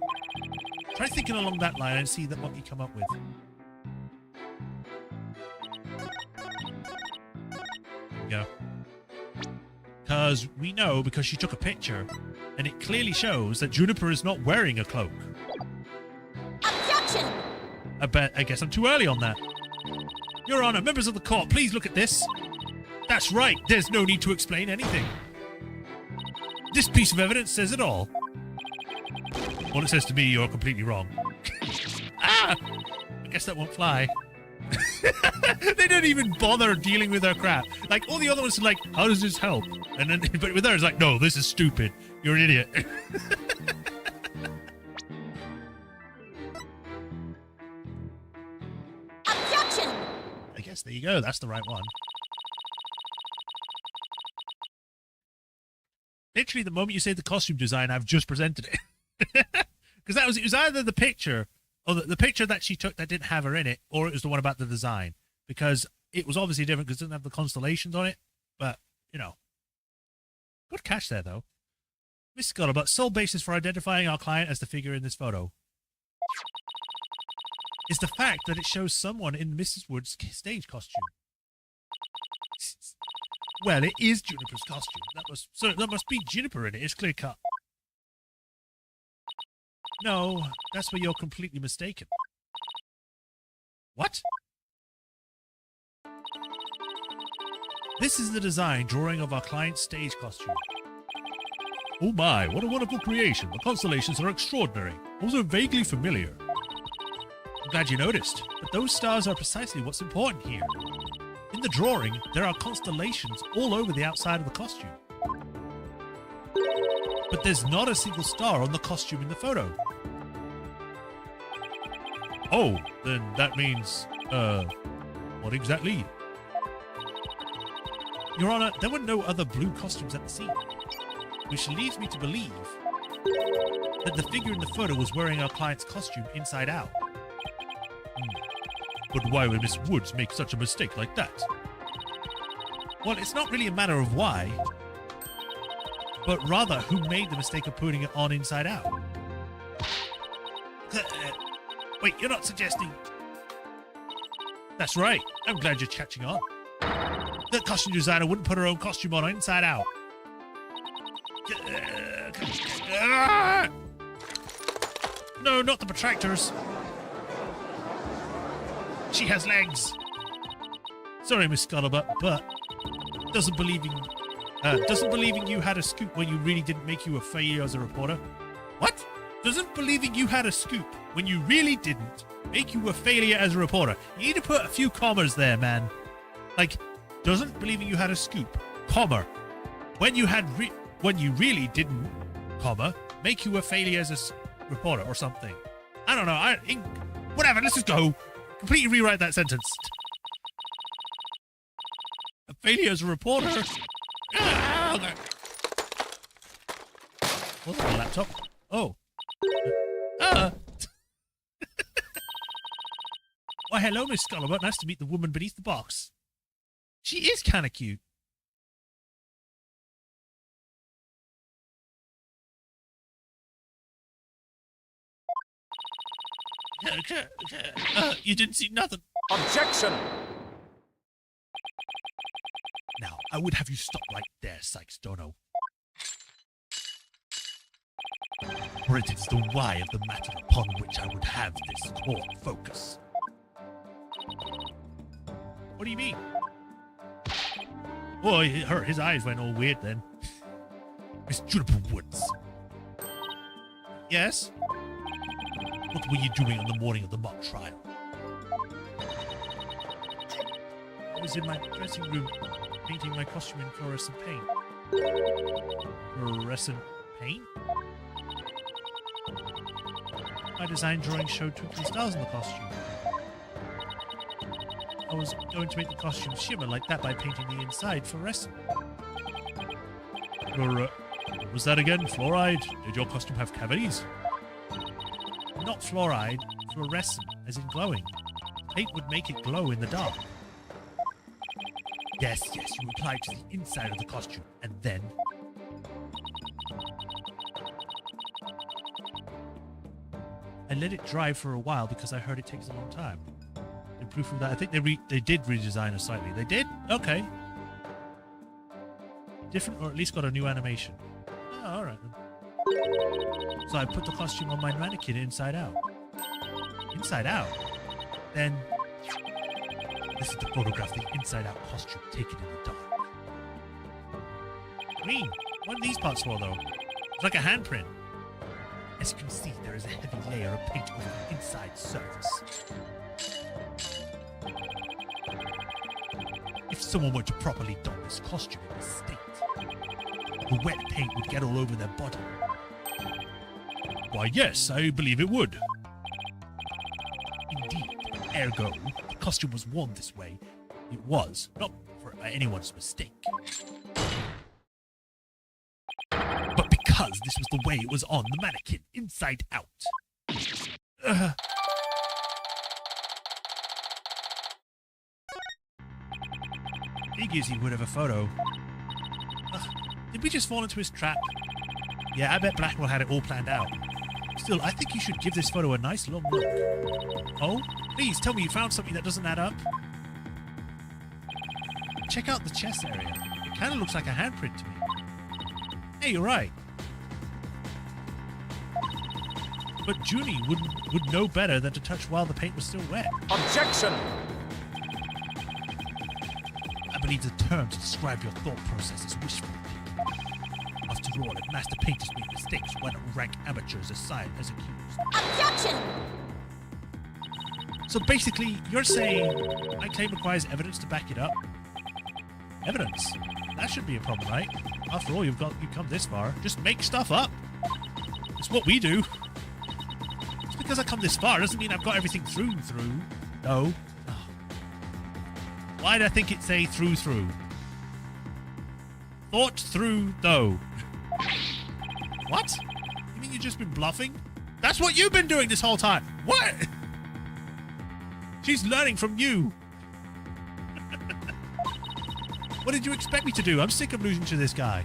Try thinking along that line and see what you come up with. There we go. Because we know, because she took a picture, and it clearly shows that Juniper is not wearing a cloak. Objection! I guess I'm too early on that. Your Honor, members of the court, please look at this. That's right, there's no need to explain anything. This piece of evidence says it all. Well, it says to me you're completely wrong. Ah! I guess that won't fly. They don't even bother dealing with her crap. Like, all the other ones are like, how does this help? And then, but with her, it's like, no, this is stupid. You're an idiot. Objection! I guess there you go. That's the right one. Literally, the moment you say the costume design, I've just presented it. Because it was either the picture, or the picture that she took that didn't have her in it, or it was the one about the design. Because it was obviously different because it didn't have the constellations on it. But, you know. Good catch there, though. Miss Scuttlebutt, sole basis for identifying our client as the figure in this photo is the fact that it shows someone in Mrs. Wood's stage costume. Well, it is Juniper's costume. That must be Juniper in it. It's clear cut. No, that's where you're completely mistaken. What? This is the design drawing of our client's stage costume. Oh my, what a wonderful creation. The constellations are extraordinary. Also vaguely familiar. I'm glad you noticed, but those stars are precisely what's important here. In the drawing, there are constellations all over the outside of the costume. But there's not a single star on the costume in the photo. Oh, then that means, what exactly? Your Honor, there were no other blue costumes at the scene, which leads me to believe that the figure in the photo was wearing our client's costume inside out. But why would Miss Woods make such a mistake like that? Well, it's not really a matter of why, but rather who made the mistake of putting it on inside out. Wait, you're not suggesting... That's right. I'm glad you're catching on. The costume designer wouldn't put her own costume on inside out. No, not the protractors. She has legs. Sorry, Miss Scuttlebutt, but doesn't believing you had a scoop when you really didn't make you a failure as a reporter. What? Doesn't believing you had a scoop when you really didn't make you a failure as a reporter. You need to put a few commas there, man. Like, doesn't believing you had a scoop, comma, when you really didn't, comma, make you a failure as a reporter or something. I don't know. Whatever. Let's just go. Completely rewrite that sentence. A failure as a reporter. Okay. What's on the laptop? Oh. Why, hello, Miss Scuttlebutt. Nice to meet the woman beneath the box. She is kind of cute. You didn't see nothing. Objection! Now, I would have you stop right there, Sykes Dono. For it is the why of the matter upon which I would have this court focus. What do you mean? Oh, his eyes went all weird then. Miss Juniper Woods. Yes? What were you doing on the morning of the mock trial? I was in my dressing room painting my costume in fluorescent paint. Fluorescent paint? My design drawing showed twinkly stars in the costume. I was going to make the costume shimmer like that by painting the inside fluorescent. What was that again? Fluoride? Did your costume have cavities? Not fluoride, fluorescent, as in glowing. Paint would make it glow in the dark. Yes, you applied to the inside of the costume, and then... I let it dry for a while because I heard it takes a long time. In proof of that, I think they did redesign it slightly. They did? Okay. Different, or at least got a new animation. Oh, alright then. So I put the costume on my mannequin inside out. Inside out? Then... This is the photograph of the inside-out costume taken in the dark. Green. What are these parts for, though? It's like a handprint. As you can see, there is a heavy layer of paint over the inside surface. If someone were to properly don this costume in this state, the wet paint would get all over their body. Why, yes, I believe it would. Indeed, ergo, the costume was worn this way. It was, not for anyone's mistake. But because this was the way it was on the mannequin, inside out. Figures he would have a photo. Did we just fall into his trap? Yeah, I bet Blackwell had it all planned out. Still, I think you should give this photo a nice long look. Oh? Please, tell me you found something that doesn't add up. Check out the chest area. It kind of looks like a handprint to me. Hey, you're right. But Junie would know better than to touch while the paint was still wet. Objection! I believe the term to describe your thought process is wishful. After all, if master painters make mistakes, why not rank amateurs aside as accused? Objection! So basically, you're saying my claim requires evidence to back it up? Evidence? That should be a problem, right? After all, you've come this far. Just make stuff up. It's what we do. Just because I come this far doesn't mean I've got everything through. No. Oh. Why did I think it say through? Thought through, though. What? You mean you've just been bluffing? That's what you've been doing this whole time. What? She's learning from you. What did you expect me to do? I'm sick of losing to this guy.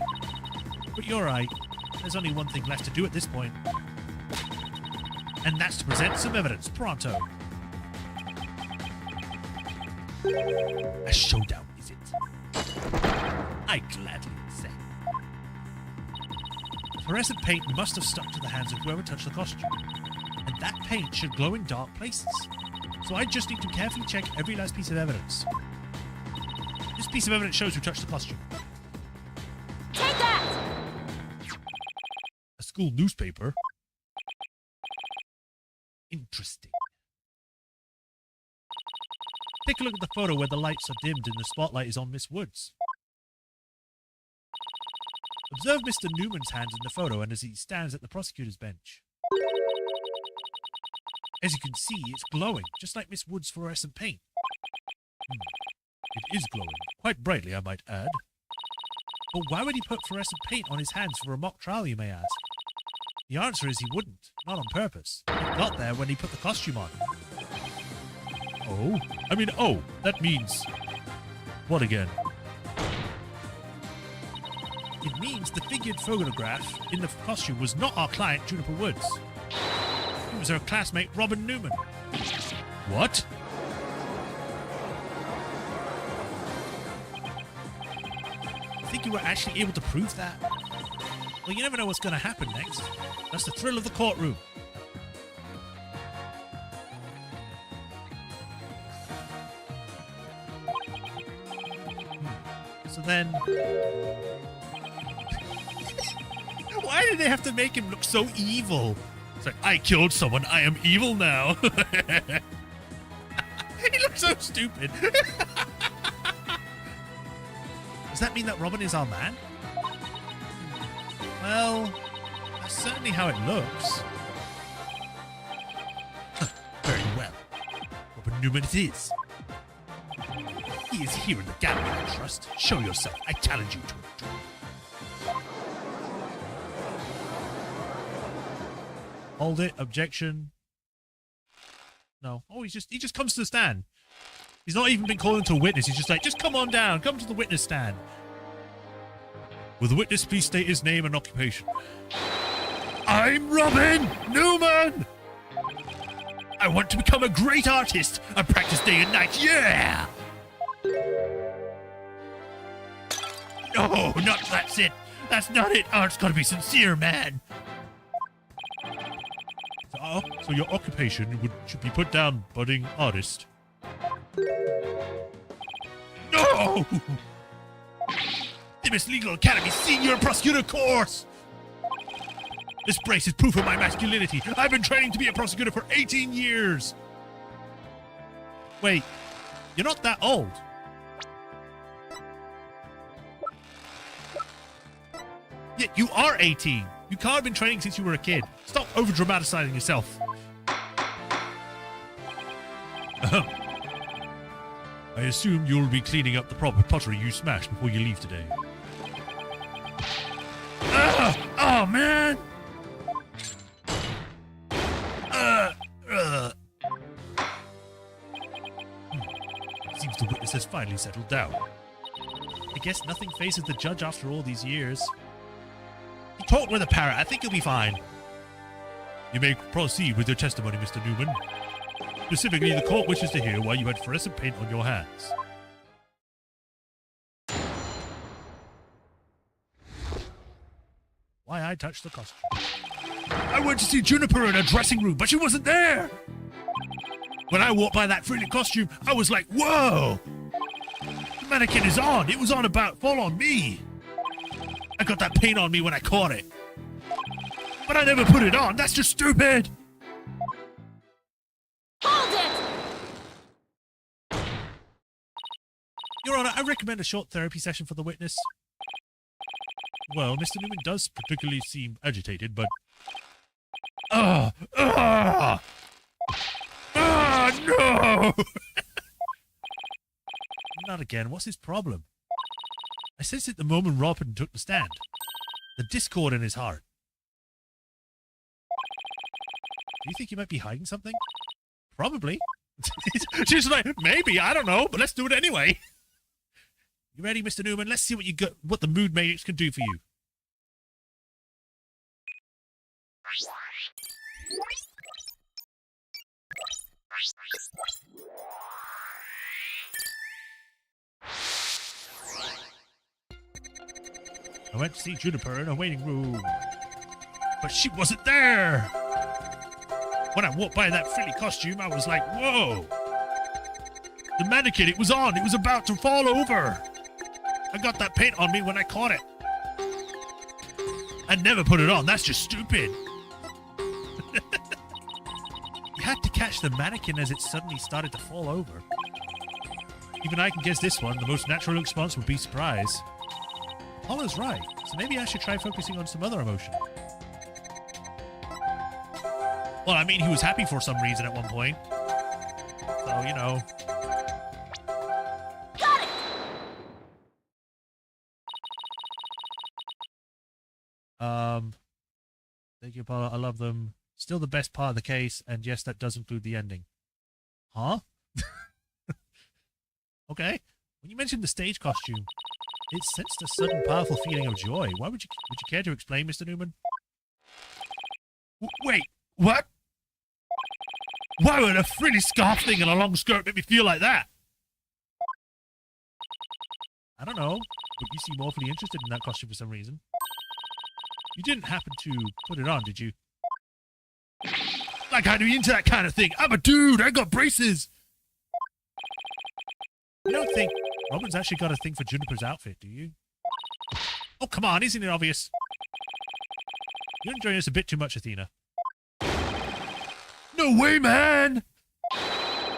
But you're right. There's only one thing left to do at this point. And that's to present some evidence. Pronto. A showdown, is it? I gladly say. Fluorescent paint must have stuck to the hands of whoever touched the costume. And that paint should glow in dark places. So I just need to carefully check every last piece of evidence. This piece of evidence shows who touched the costume. Take that! A school newspaper? Interesting. Take a look at the photo where the lights are dimmed and the spotlight is on Miss Woods. Observe Mr. Newman's hands in the photo and as he stands at the prosecutor's bench. As you can see, it's glowing, just like Miss Woods' fluorescent paint. It is glowing, quite brightly, I might add. But why would he put fluorescent paint on his hands for a mock trial, you may ask? The answer is he wouldn't, not on purpose. It got there when he put the costume on. Oh, that means... What again? It means the figured photograph in the costume was not our client, Juniper Woods. It was her classmate, Robin Newman. What? Think you were actually able to prove that? Well, you never know what's going to happen next. That's the thrill of the courtroom. So then... Why did they have to make him look so evil? It's like, I killed someone, I am evil now. He looks so stupid. Does that mean that Robin is our man? Well, that's certainly how it looks. Very well. Robert Newman it is. He is here in the gallery, I trust. Show yourself. I challenge you to a duel. Hold it. Objection. No. Oh, he just comes to the stand. He's not even been called into a witness. He's just like, just come on down. Come to the witness stand. Will the witness please state his name and occupation? I'm Robin Newman! I want to become a great artist. I practice day and night. Yeah! No, that's it. That's not it. Art's gotta be sincere, man. So your occupation should be put down, budding artist. No! The Miss Legal Academy Senior Prosecutor course! This brace is proof of my masculinity. I've been training to be a prosecutor for 18 years. Wait, you're not that old. Yeah, you are 18. You can't have been training since you were a kid. Stop over-dramatizing yourself. I assume you'll be cleaning up the pottery you smashed before you leave today. Oh, man! Seems the witness has finally settled down. I guess nothing faces the judge after all these years. You talk with a parrot. I think you'll be fine. You may proceed with your testimony, Mr. Newman. Specifically, the court wishes to hear why you had fluorescent paint on your hands. Why I touched the costume. I went to see Juniper in her dressing room, but she wasn't there. When I walked by that frilly costume, I was like, whoa! The mannequin is on. It was on about fall on me. I got that paint on me when I caught it. But I never put it on. That's just stupid. Hold it! Your Honor, I recommend a short therapy session for the witness. Well, Mr. Newman does particularly seem agitated, but... no! Not again. What's his problem? I sensed it the moment Robin took the stand. The discord in his heart. Do you think he might be hiding something? Probably. She's like, maybe, I don't know, but let's do it anyway. You ready, Mr. Newman? Let's see what the mood matrix can do for you. I went to see Juniper in a waiting room, but she wasn't there. When I walked by that frilly costume, I was like, whoa. The mannequin, it was on. It was about to fall over. I got that paint on me when I caught it. I never put it on. That's just stupid. You had to catch the mannequin as it suddenly started to fall over. Even I can guess this one. The most natural response would be surprise. Paula's right. So maybe I should try focusing on some other emotion. Well, I mean, he was happy for some reason at one point. So, you know. Got it! Thank you, Paula. I love them. Still the best part of the case, and yes, that does include the ending. Huh? Okay. When you mentioned the stage costume, it sensed a sudden powerful feeling of joy. Why would you care to explain, Mr. Newman? Wait, what? Why would a frilly scarf thing and a long skirt make me feel like that? I don't know, but you seem awfully interested in that costume for some reason. You didn't happen to put it on, did you? Like I'd be into that kind of thing. I'm a dude. I got braces. You don't think Robin's actually got a thing for Juniper's outfit, do you? Oh, come on. Isn't it obvious? You're enjoying this a bit too much, Athena. No way, man!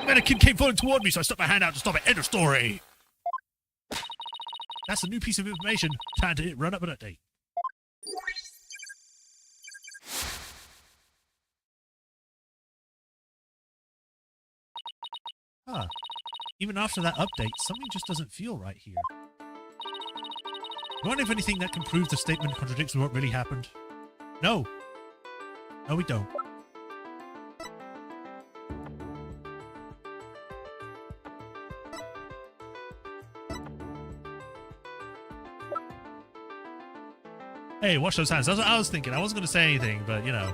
Mannequin came falling toward me, so I stuck my hand out to stop it. End of story. That's a new piece of information. Time to run up an update. Huh. Even after that update, something just doesn't feel right here. You want if anything that can prove the statement contradicts what really happened? No. No, we don't. Hey, watch those hands. That's what I was thinking. I wasn't going to say anything, but, you know.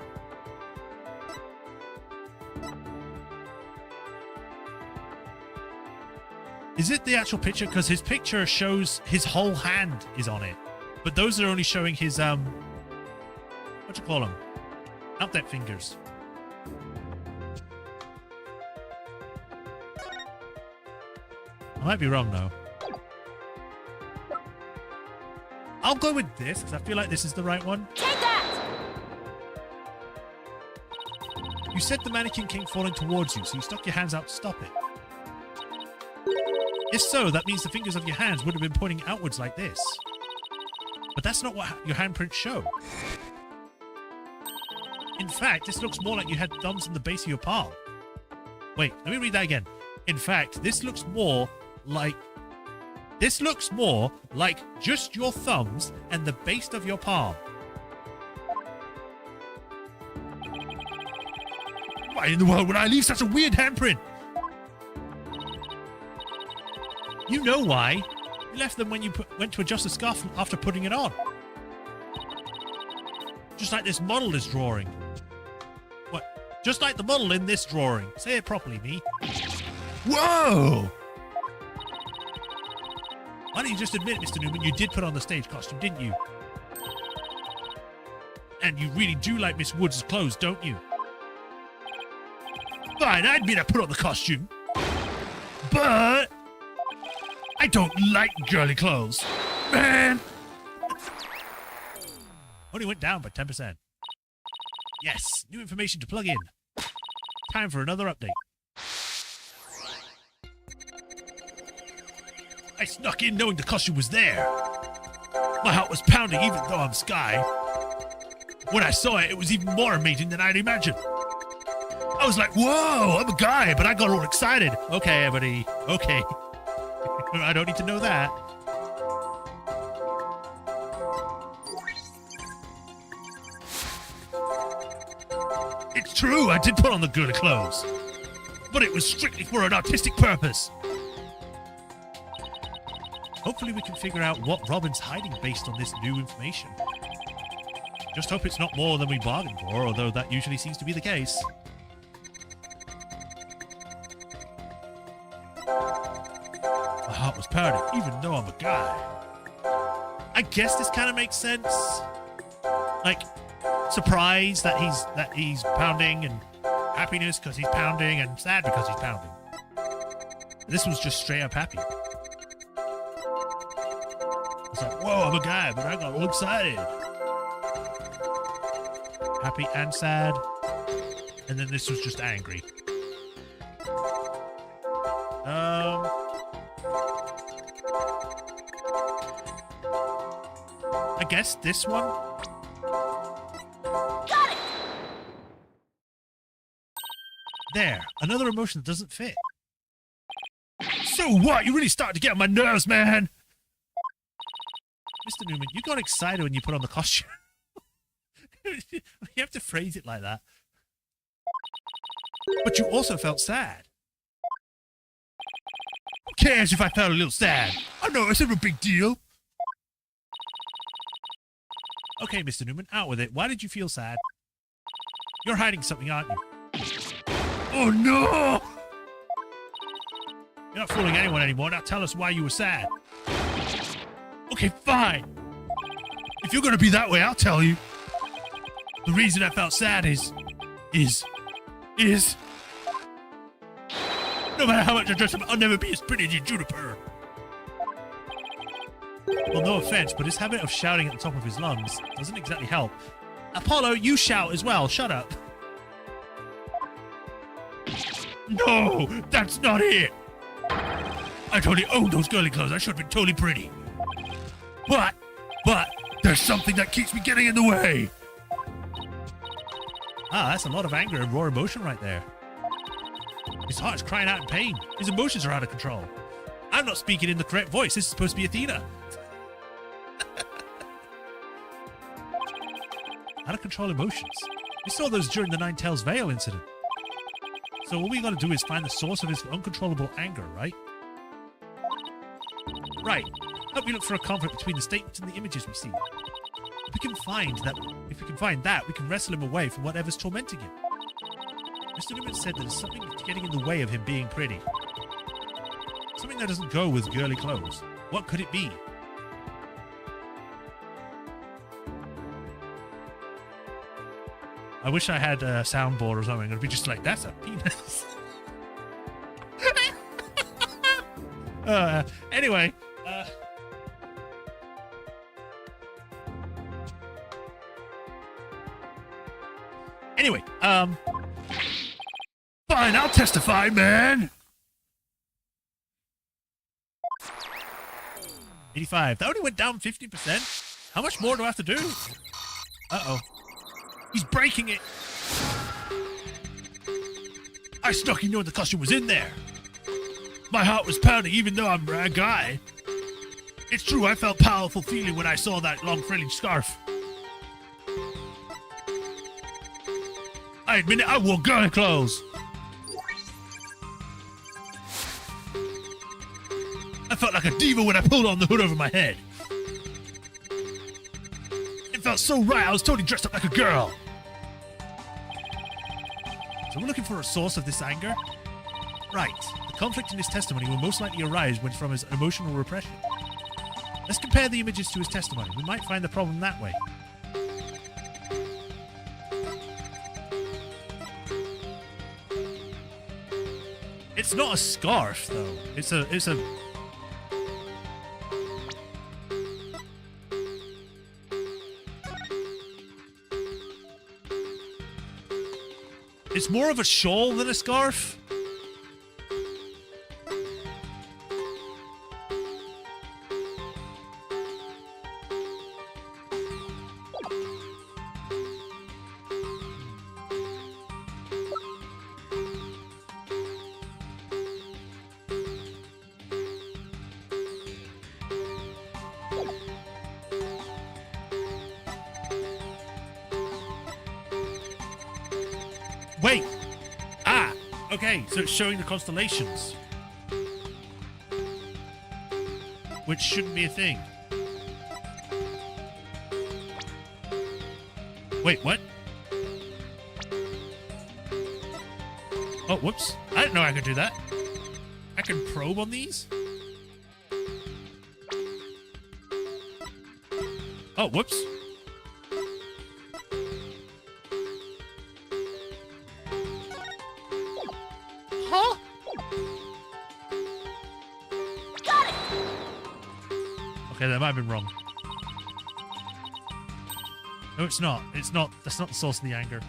Is it the actual picture? Because his picture shows his whole hand is on it. But those are only showing his, what do you call them? Not that fingers. I might be wrong, though. I'll go with this, because I feel like this is the right one. Take that! You said the mannequin came falling towards you, so you stuck your hands out to stop it. If so, that means the fingers of your hands would have been pointing outwards like this. But that's not what your handprints show. In fact, this looks more like you had thumbs in the base of your palm. Wait, let me read that again. In fact, this looks more like just your thumbs and the base of your palm. Why in the world would I leave such a weird handprint? You know why. You left them when you went to adjust the scarf after putting it on. Just like this model is drawing. What? Just like the model in this drawing. Say it properly, me. Whoa! Why don't you just admit, Mr. Newman, you did put on the stage costume, didn't you? And you really do like Miss Woods' clothes, don't you? Fine, I admit I put on the costume. But I don't like girly clothes. Man! Only went down by 10%. Yes, new information to plug in. Time for another update. I snuck in knowing the costume was there. My heart was pounding even though I'm Sky. When I saw it, it was even more amazing than I'd imagined. I was like, whoa, I'm a guy, but I got all excited. Okay, everybody, okay. I don't need to know that. It's true, I did put on the girly clothes. But it was strictly for an artistic purpose. Hopefully we can figure out what Robin's hiding based on this new information. Just hope it's not more than we bargained for, although that usually seems to be the case. My heart was pounding, even though I'm a guy. I guess this kind of makes sense. Like, surprise that he's pounding, and happiness because he's pounding, and sad because he's pounding. This was just straight up happy. It's like, whoa, I'm a guy, but I got all excited. Happy and sad. And then this was just angry. I guess this one? Got it! There, another emotion that doesn't fit. So what? You really started to get on my nerves, man! Mr. Newman, you got excited when you put on the costume. You have to phrase it like that. But you also felt sad. Who cares if I felt a little sad? I know, it's never a big deal. Okay, Mr. Newman, out with it. Why did you feel sad? You're hiding something, aren't you? Oh, no! You're not fooling anyone anymore. Now tell us why you were sad. Okay, fine. If you're gonna be that way, I'll tell you. The reason I felt sad is... No matter how much I dress up, I'll never be as pretty as you, Juniper. Well, no offense, but his habit of shouting at the top of his lungs doesn't exactly help. Apollo, you shout as well. Shut up. No, that's not it. I totally own those girly clothes. I should have been totally pretty. But, there's something that keeps me getting in the way. Ah, that's a lot of anger and raw emotion right there. His heart is crying out in pain. His emotions are out of control. I'm not speaking in the correct voice. This is supposed to be Athena. Out of control emotions. We saw those during the Nine Tails Veil incident. So all we gotta do is find the source of his uncontrollable anger, right? Right. Help me look for a conflict between the statements and the images we see. If we can find that, we can wrestle him away from whatever's tormenting him. Mr. Newman said that there's something getting in the way of him being pretty. Something that doesn't go with girly clothes. What could it be? I wish I had a soundboard or something. It'd be just like, that's a penis. Anyway. Anyway, fine, I'll testify, man. 85. That only went down 50%. How much more do I have to do? Uh-oh. He's breaking it. I snuck in knowing the costume was in there. My heart was pounding even though I'm a guy. It's true, I felt powerful feeling when I saw that long frilly scarf. I admit it, I wore girly clothes. I felt like a diva when I pulled on the hood over my head. It felt so right, I was totally dressed up like a girl. So we're looking for a source of this anger? Right. The conflict in his testimony will most likely arise from his emotional repression. Let's compare the images to his testimony. We might find the problem that way. It's not a scarf, though. It's a... It's more of a shawl than a scarf. Wait! Ah! Okay, so it's showing the constellations. Which shouldn't be a thing. Wait, what? Oh, whoops. I didn't know I could do that. I can probe on these? Oh, whoops. Huh? Got it! Okay, that might have been wrong. No, it's not. It's not. That's not the source of the anger.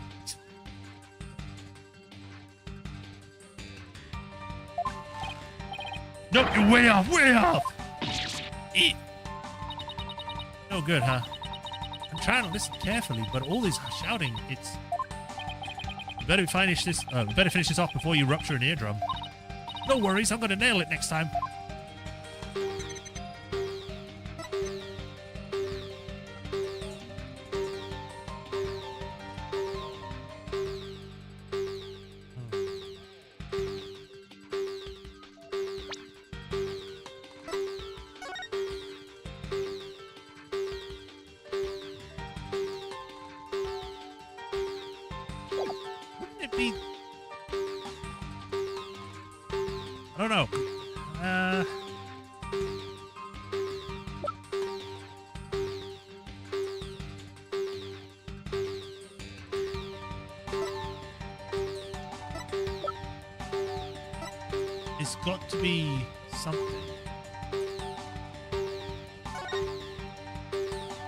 Nope, you're way off, way off! Eat. No good, huh? I'm trying to listen carefully, but all this shouting, it's... We better finish this off before you rupture an eardrum. No worries, I'm gonna nail it next time. I don't know. It's got to be something.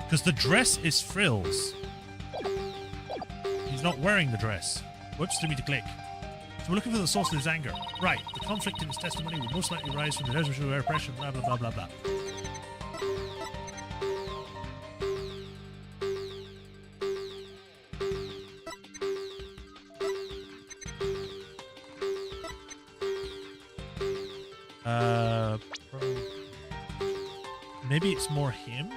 Because the dress is frills. He's not wearing the dress. Whoops, didn't mean to click. So we're looking for the source of his anger. Right, the conflict in his testimony will most likely arise from the emotional repression, blah, blah, blah, blah, blah. Pro... Maybe it's more him?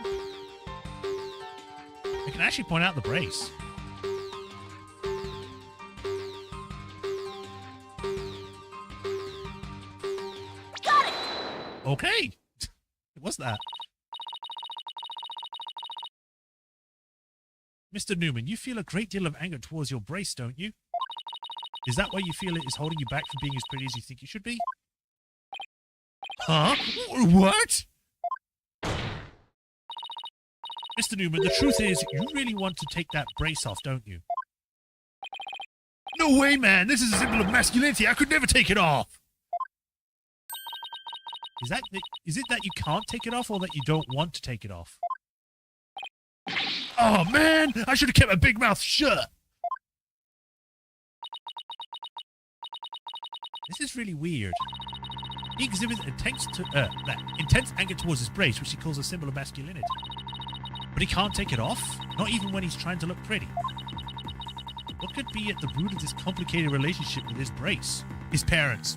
I can actually point out the brace. Got it! Okay. What's that? Mr. Newman, you feel a great deal of anger towards your brace, don't you? Is that why you feel it is holding you back from being as pretty as you think you should be? Huh? What? Mr. Newman, the truth is, you really want to take that brace off, don't you? No way, man! This is a symbol of masculinity! I could never take it off! Is it that you can't take it off, or that you don't want to take it off? Oh, man! I should have kept my big mouth shut! This is really weird. He exhibits intense anger towards his brace, which he calls a symbol of masculinity. But he can't take it off, not even when he's trying to look pretty. What could be at the root of this complicated relationship with his brace? His parents.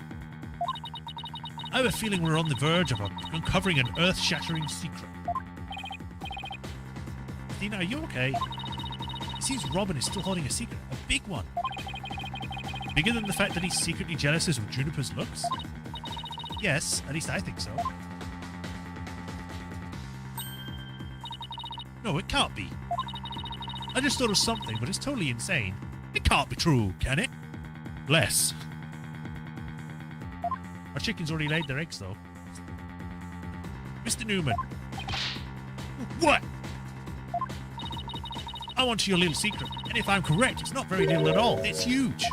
I have a feeling we're on the verge of uncovering an earth-shattering secret. Athena, are you okay? It seems Robin is still holding a secret, a big one. Bigger than the fact that he's secretly jealous of Juniper's looks? Yes, at least I think so. No, it can't be. I just thought of something, but it's totally insane. It can't be true, can it? Less. Our chickens already laid their eggs, though. Mr. Newman. What? I want your little secret, and if I'm correct, it's not very little at all. It's huge.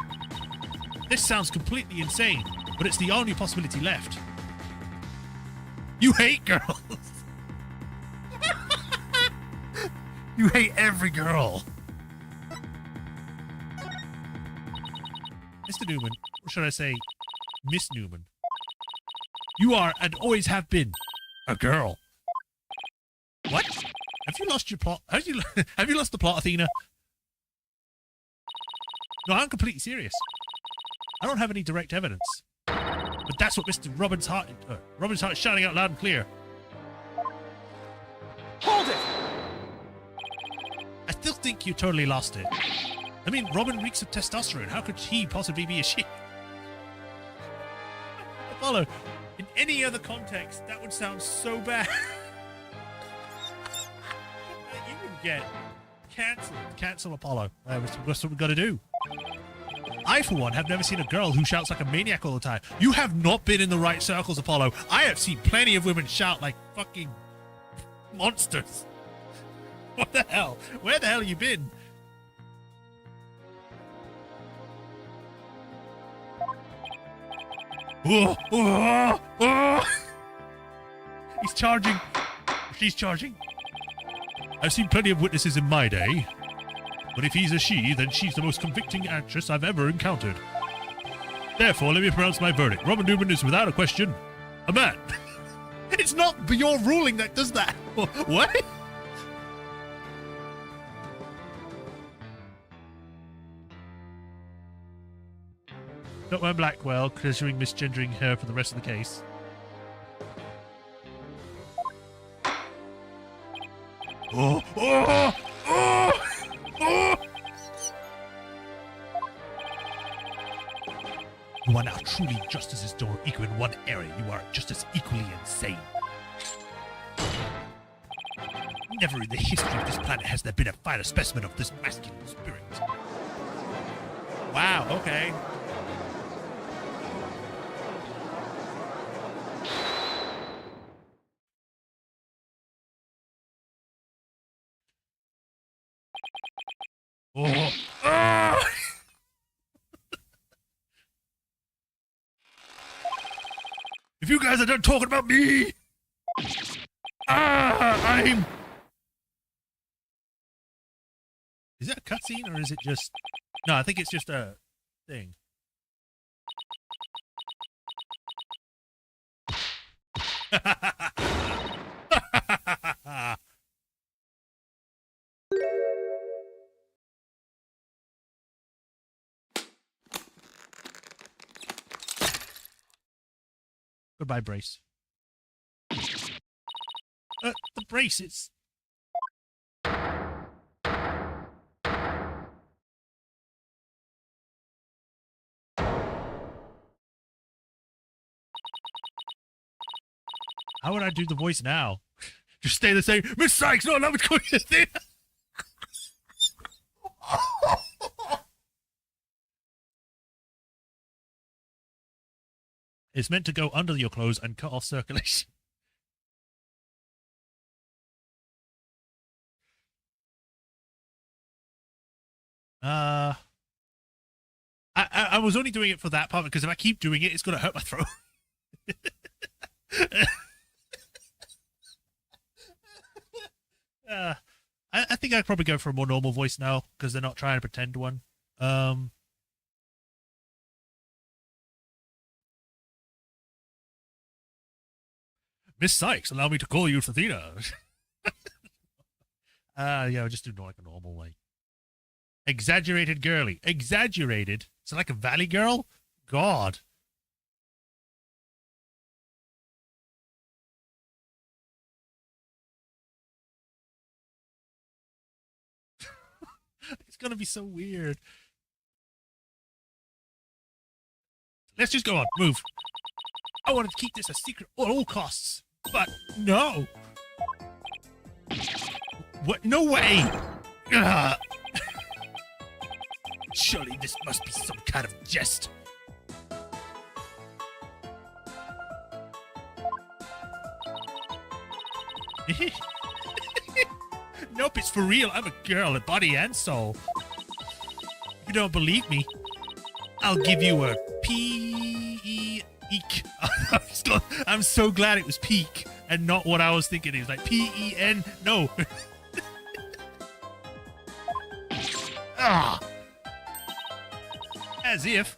This sounds completely insane, but it's the only possibility left. You hate girls. You hate every girl. Mr. Newman, or should I say, Miss Newman, you are and always have been a girl. What? Have you lost your plot? Have you lost the plot, Athena? No, I'm completely serious. I don't have any direct evidence, but that's what Mr. Robin's heart is shouting out loud and clear. Hold it! I still think you totally lost it. I mean, Robin reeks of testosterone. How could he possibly be a she? Apollo, in any other context, that would sound so bad. You would get cancelled. Cancel Apollo. That's what we've got to do. I, for one, have never seen a girl who shouts like a maniac all the time. You have not been in the right circles, Apollo. I have seen plenty of women shout like fucking monsters. What the hell? Where the hell have you been? Oh, oh, oh. He's charging. She's charging. I've seen plenty of witnesses in my day. But if he's a she, then she's the most convicting actress I've ever encountered. Therefore, let me pronounce my verdict. Robin Newman is without a question a man. It's not your ruling that does that. What? Not my Blackwell, considering misgendering her for the rest of the case. Oh! Oh! Oh! Oh! You are now truly justice's door equal in one area. You are just as equally insane. Never in the history of this planet has there been a finer specimen of this masculine spirit. Wow, okay. Oh! Ah! If you guys are done talking about me, I'm... Is that a cutscene or is it just... No, I think it's just a thing. Goodbye, brace. The brace, it's... How would I do the voice now? Just stay the same. Miss Sykes, no, allow me to call you Athena. It's meant to go under your clothes and cut off circulation. I was only doing it for that part because if I keep doing it, it's going to hurt my throat. I think I'd probably go for a more normal voice now because they're not trying to pretend one. Miss Sykes, allow me to call you Athena. Yeah, I'll just do like a normal, like exaggerated girly. Exaggerated? Is it like a valley girl? God. It's gonna be so weird. Let's just go on. Move. I wanted to keep this a secret at all costs, but no. What? No way. Ugh. Surely this must be some kind of jest. Nope, it's for real. I'm a girl, a body and soul. If you don't believe me, I'll give you a P-E-E-K. I'm so glad it was peak and not what I was thinking. It was like P-E-N. No. Ah. As if.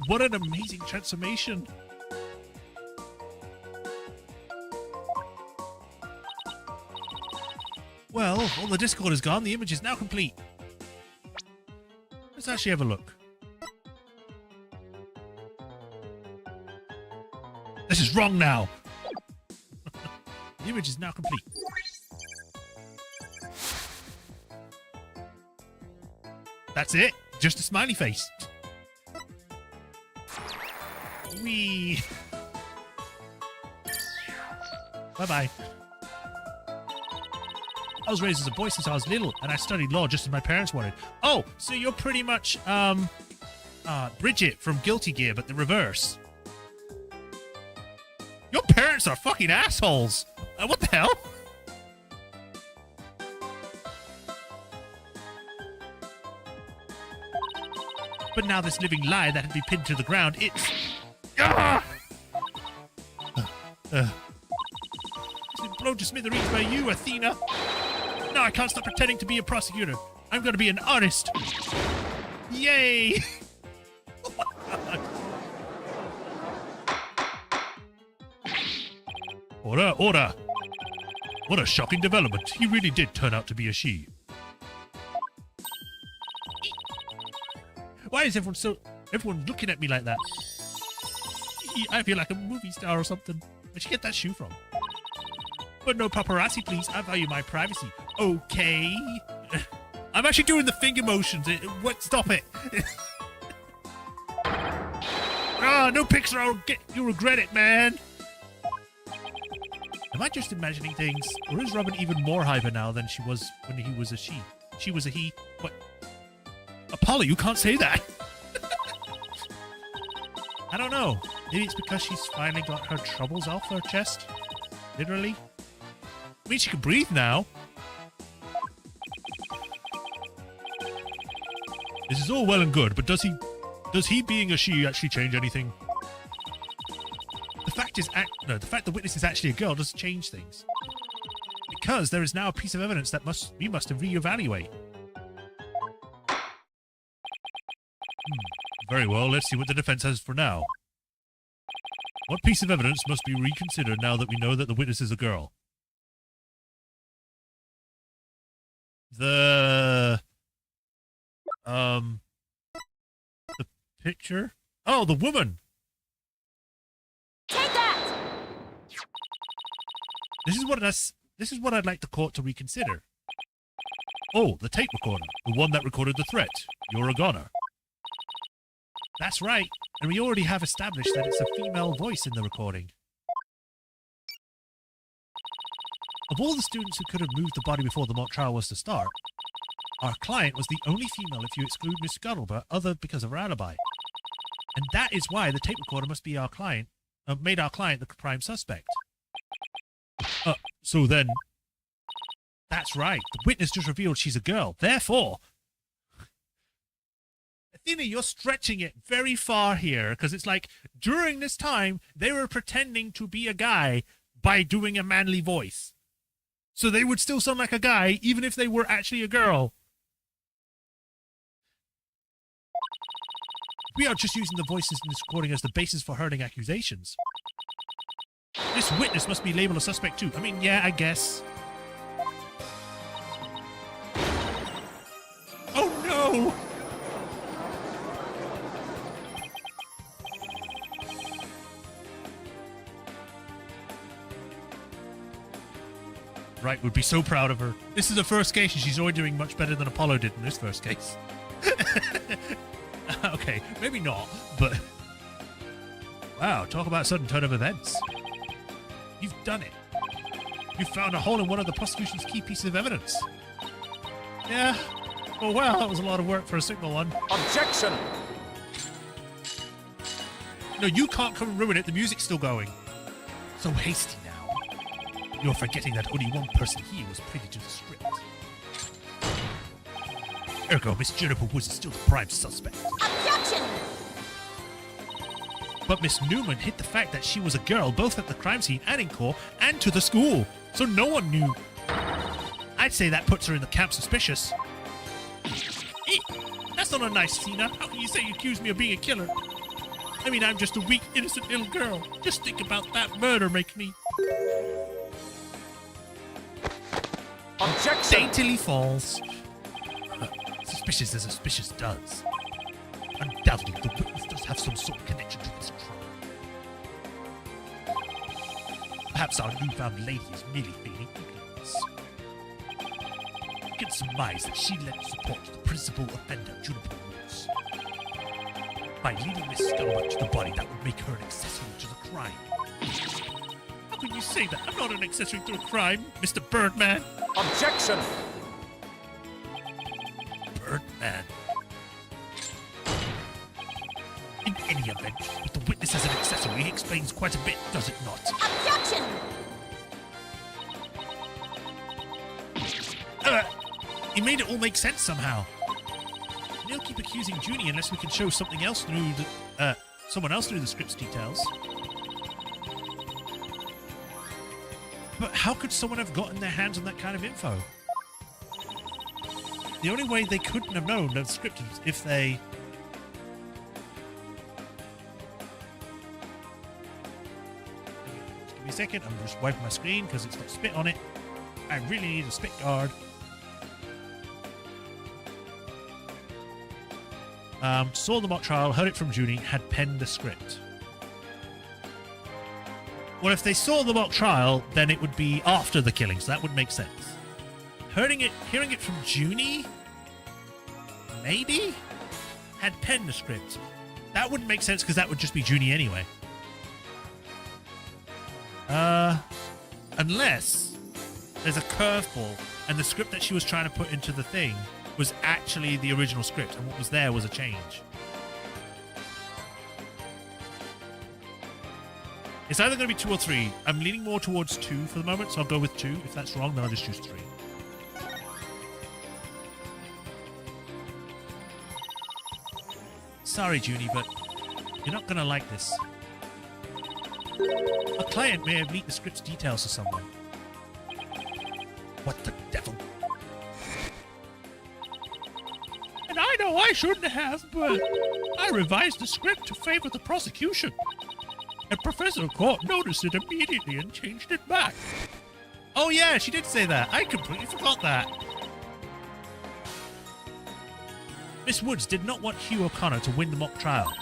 What an amazing transformation. Well, all the Discord is gone. The image is now complete. Let's actually have a look. This is wrong now. The image is now complete. That's it. Just a smiley face. Wee. Bye-bye. I was raised as a boy since I was little, and I studied law just as my parents wanted. Oh, so you're pretty much, Bridget from Guilty Gear, but the reverse. Your parents are fucking assholes. What the hell? But now this living lie that had been pinned to the ground, it's... Ah! It's been blown to smithereens by you, Athena. No, I can't stop pretending to be a prosecutor. I'm going to be an artist. Yay! Order, order. What a shocking development. He really did turn out to be a she. Why is everyone looking at me like that? I feel like a movie star or something. Where'd you get that shoe from? But no paparazzi, please. I value my privacy. Okay. I'm actually doing the finger motions. What? Stop it. Ah, no picture. You'll regret it, man. Am I just imagining things? Or is Robin even more hyper now than she was when he was a she? She was a he. What? Apollo, you can't say that. I don't know. Maybe it's because she's finally got her troubles off her chest. Literally. I mean, she can breathe now. This is all well and good, but does he being a she actually change anything? The fact the witness is actually a girl doesn't change things. Because there is now a piece of evidence that we must reevaluate. Very well, let's see what the defense has for now. What piece of evidence must be reconsidered now that we know that the witness is a girl? The picture? Oh, the woman. Take that! This is what I'd like the court to reconsider. Oh, the tape recorder. The one that recorded the threat. You're a goner. That's right. And we already have established that it's a female voice in the recording. Of all the students who could have moved the body before the mock trial was to start, our client was the only female if you exclude Miss Scuttlebur, other because of her alibi. And that is why the tape recorder must be our client, made our client the prime suspect. So then... That's right. The witness just revealed she's a girl. Therefore... Athena, you're stretching it very far here, because it's like, during this time, they were pretending to be a guy by doing a manly voice. So they would still sound like a guy, even if they were actually a girl. We are just using the voices in this recording as the basis for hurting accusations. This witness must be labeled a suspect too. I mean, yeah, I guess. Oh no! Right, would be so proud of her. This is the first case and she's already doing much better than Apollo did in this first case. Okay, maybe not, but... Wow, talk about sudden turn of events. You've done it. You found a hole in one of the prosecution's key pieces of evidence. Yeah. Oh, well, that was a lot of work for a single one. Objection! No, you can't come and ruin it. The music's still going. So hasty now. You're forgetting that only one person here was privy to the script. Ergo, Miss Jennifer Woods is still the prime suspect. Objection! But Miss Newman hid the fact that she was a girl both at the crime scene and in court and to the school, so no one knew. I'd say that puts her in the camp suspicious. That's not a nice Tina. How can you say you accuse me of being a killer? I mean, I'm just a weak, innocent little girl. Just think about that murder make me... Objection! Daintily falls. Suspicious as suspicious does. Undoubtedly, the witness does have some sort of connection to this crime. Perhaps our newfound lady is merely feigning ignorance. We can surmise that she lent support to the principal offender, Juniper Woods. By leading Miss Scuttlebur to the body, that would make her an accessory to the crime. How can you say that? I'm not an accessory to a crime, Mr. Birdman. Objection! Birdman. In any event, with the witness as an accessory explains quite a bit, does it not? Objection! He made it all make sense somehow. And he'll keep accusing Junie unless we can show something else through the, someone else through the script's details. But how could someone have gotten their hands on that kind of info? The only way they couldn't have known the script is if they... Just give me a second, I'm just wiping my screen because it's got spit on it. I really need a spit guard. Saw the mock trial, heard it from Junie, had penned the script. Well, if they saw the mock trial, then it would be after the killing, so that would make sense. Hearing it from Junie, maybe, had penned the script. That wouldn't make sense because that would just be Junie anyway. Unless there's a curveball and the script that she was trying to put into the thing was actually the original script and what was there was a change. It's either going to be 2 or 3. I'm leaning more towards 2 for the moment, so I'll go with 2. If that's wrong, then I'll just choose 3. Sorry, Junie, but you're not going to like this. A client may have leaked the script's details to someone. What the devil? And I know I shouldn't have, but I revised the script to favor the prosecution. And Professor Court noticed it immediately and changed it back. Oh yeah, she did say that. I completely forgot that. Miss Woods did not want Hugh O'Connor to win the mock trial.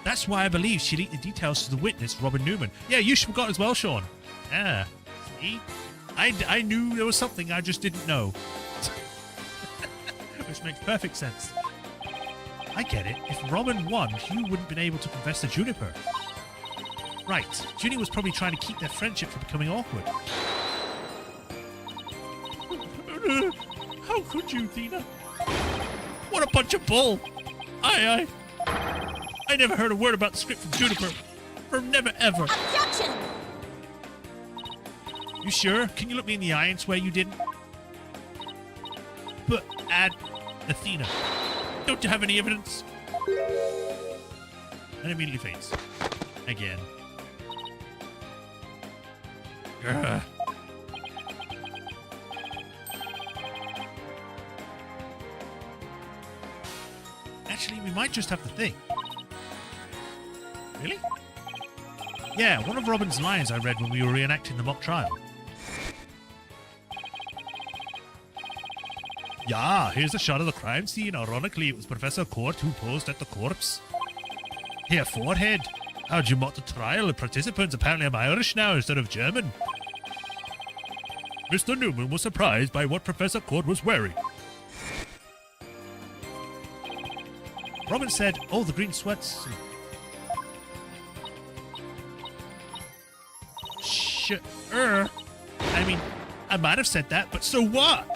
That's why I believe she leaked the details to the witness, Robin Newman. Yeah, you forgot as well, Sean. Yeah. See? I knew there was something I just didn't know. Which makes perfect sense. I get it. If Robin won, Hugh wouldn't have been able to confess to Juniper. Right. Junie was probably trying to keep their friendship from becoming awkward. How could you, Athena? What a bunch of bull! I never heard a word about the script from Juniper. From never ever. Objection! You sure? Can you look me in the eye and swear you didn't? But add Athena. Don't you have any evidence? And immediately faints. Again. Grr. Actually, we might just have to think. Really? Yeah, one of Robin's lines I read when we were reenacting the mock trial. Yeah, here's a shot of the crime scene. Ironically, it was Professor Court who posed at the corpse. Here, forehead. How'd you mock the trial? The participants apparently I'm Irish now instead of German. Mr. Newman was surprised by what Professor Court was wearing. Robin said, oh, the green sweatsuit. Sure. I mean, I might have said that, but so what?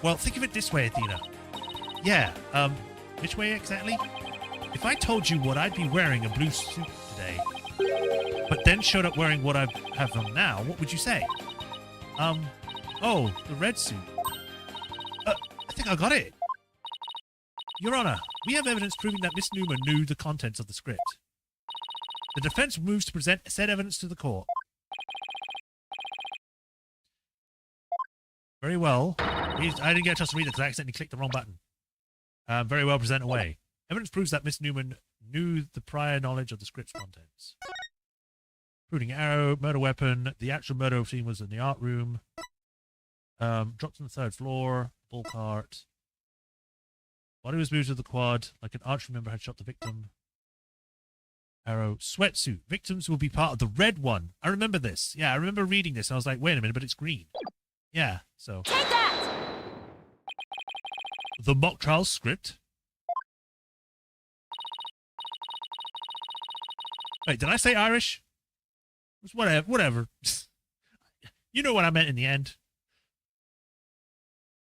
Well, think of it this way, Athena. Yeah, which way exactly? If I told you what I'd be wearing a blue suit today, but then showed up wearing what I have on now, what would you say? Oh, the red suit. I think I got it. Your Honor, we have evidence proving that Miss Newman knew the contents of the script. The defense moves to present said evidence to the court. Very well. I didn't get a chance to read it because I accidentally clicked the wrong button. Very well, present away. Evidence proves that Miss Newman knew the prior knowledge of the script's contents. Including arrow, murder weapon. The actual murder scene was in the art room. Dropped on the 3rd floor. Bull cart. Body was moved to the quad, like an archery member had shot the victim. Arrow. Sweatsuit. Victims will be part of the red one. I remember this. Yeah, I remember reading this. And I was like, wait a minute, but it's green. Yeah, so. Take that! The mock trial script. Wait, did I say Irish? It was whatever. You know what I meant in the end.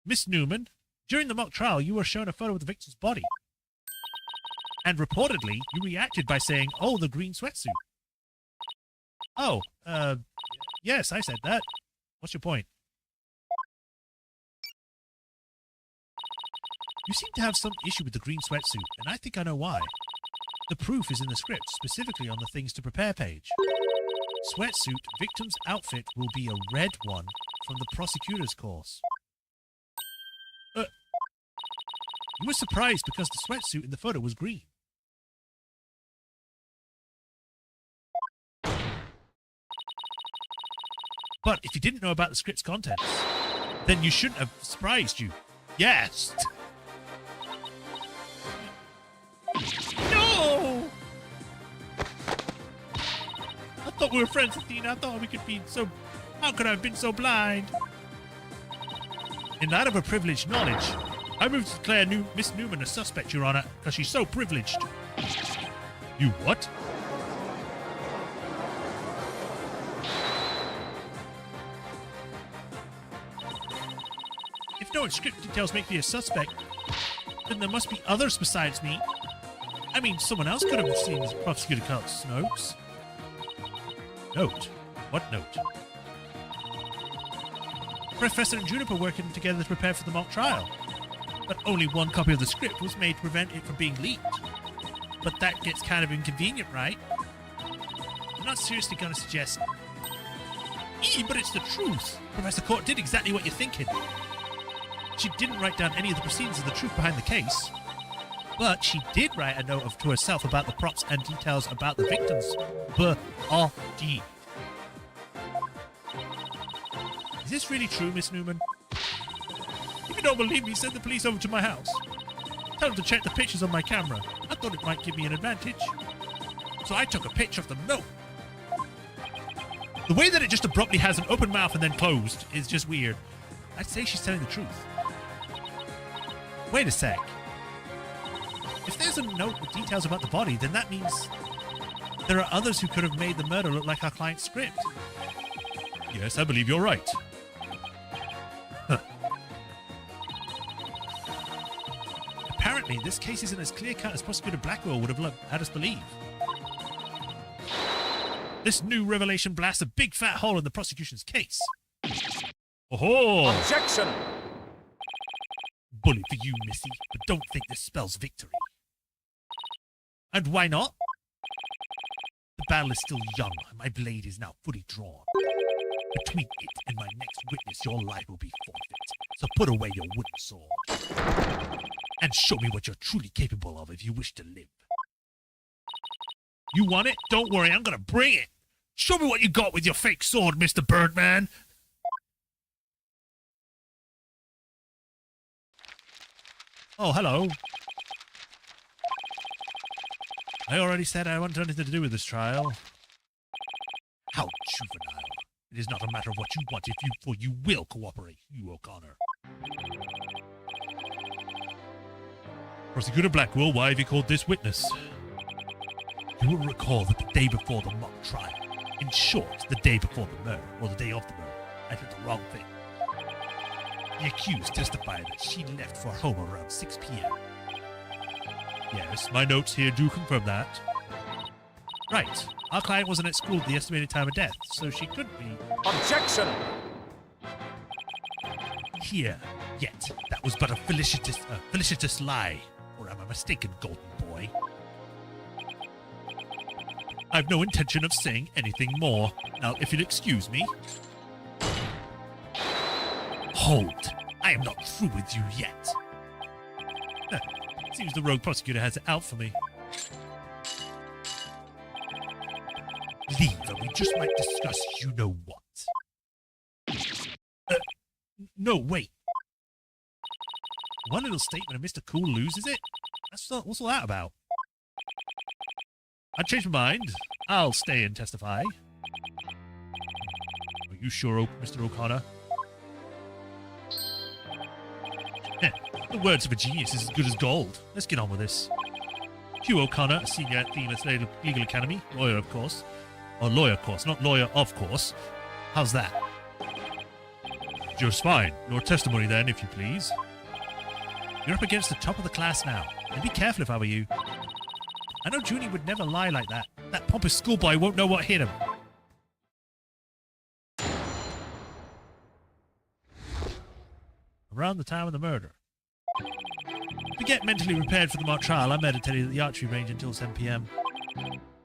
Miss Newman, during the mock trial, you were shown a photo of the victim's body. And reportedly, you reacted by saying, oh, the green sweatsuit. Oh, yes, I said that. What's your point? You seem to have some issue with the green sweatsuit, and I think I know why. The proof is in the script, specifically on the things to prepare page. Sweatsuit, victim's outfit will be a red one from the prosecutor's course. You were surprised because the sweatsuit in the photo was green. But if you didn't know about the script's contents, then you shouldn't have surprised you. Yes! No! I thought we were friends, Athena. I thought we could be so... How could I have been so blind? In light of her privileged knowledge, I move to declare Miss Newman a suspect, Your Honor, because she's so privileged. You what? If no script details make me a suspect, then there must be others besides me. I mean, someone else could have seen Prosecutor Coutts' notes. Note? What note? Professor and Juniper working together to prepare for the mock trial. But only one copy of the script was made to prevent it from being leaked. But that gets kind of inconvenient, right? I'm not seriously going to suggest... but it's the truth. Professor Court did exactly what you're thinking. She didn't write down any of the proceedings of the truth behind the case. But she did write a note to herself about the props and details about the victims. B-R-D. Is this really true, Miss Newman? If you don't believe me, send the police over to my house. Tell them to check the pictures on my camera. I thought it might give me an advantage. So I took a picture of them. No. The way that it just abruptly has an open mouth and then closed is just weird. I'd say she's telling the truth. Wait a sec. If there's a note with details about the body, then that means there are others who could have made the murder look like our client's script. Yes, I believe you're right. Huh. Apparently, this case isn't as clear-cut as Prosecutor Blackwell would have had us believe. This new revelation blasts a big fat hole in the prosecution's case. Oh-ho! Objection! Bully for you, Missy, but don't think this spells victory. And why not? The battle is still young, and my blade is now fully drawn. Between it and my next witness, your life will be forfeit. So put away your wooden sword. And show me what you're truly capable of if you wish to live. You want it? Don't worry, I'm gonna bring it. Show me what you got with your fake sword, Mr. Birdman. Oh, hello. I already said I want anything to do with this trial. How juvenile. It is not a matter of what you want, for you will cooperate, you O'Connor. Prosecutor Blackwell, why have you called this witness? You will recall that the day before the mock trial, in short, the day before the murder, or the day of the murder, I did the wrong thing. The accused testified that she left for home around 6 p.m. Yes, my notes here do confirm that. Right. Our client wasn't at school at the estimated time of death, so she couldn't be... Objection! Here, yet. That was but a felicitous lie. Or am I mistaken, golden boy? I've no intention of saying anything more. Now, if you'll excuse me... Hold! I am not through with you yet. Seems the rogue prosecutor has it out for me. Leave, and we just might discuss you-know-what. No, wait. One little statement and Mr. Cool loses it? What's all that about? I changed my mind. I'll stay and testify. Are you sure, Mr. O'Connor? The words of a genius is as good as gold. Let's get on with this. Hugh O'Connor, a senior at the Legislative Legal Academy. Lawyer, of course. Or lawyer, of course, not lawyer, of course. How's that? Just fine. Your testimony, then, if you please. You're up against the top of the class now. And be careful if I were you. I know Junie would never lie like that. That pompous schoolboy won't know what hit him. Around the time of the murder. To get mentally prepared for the mock trial, I meditated at the archery range until 7 p.m.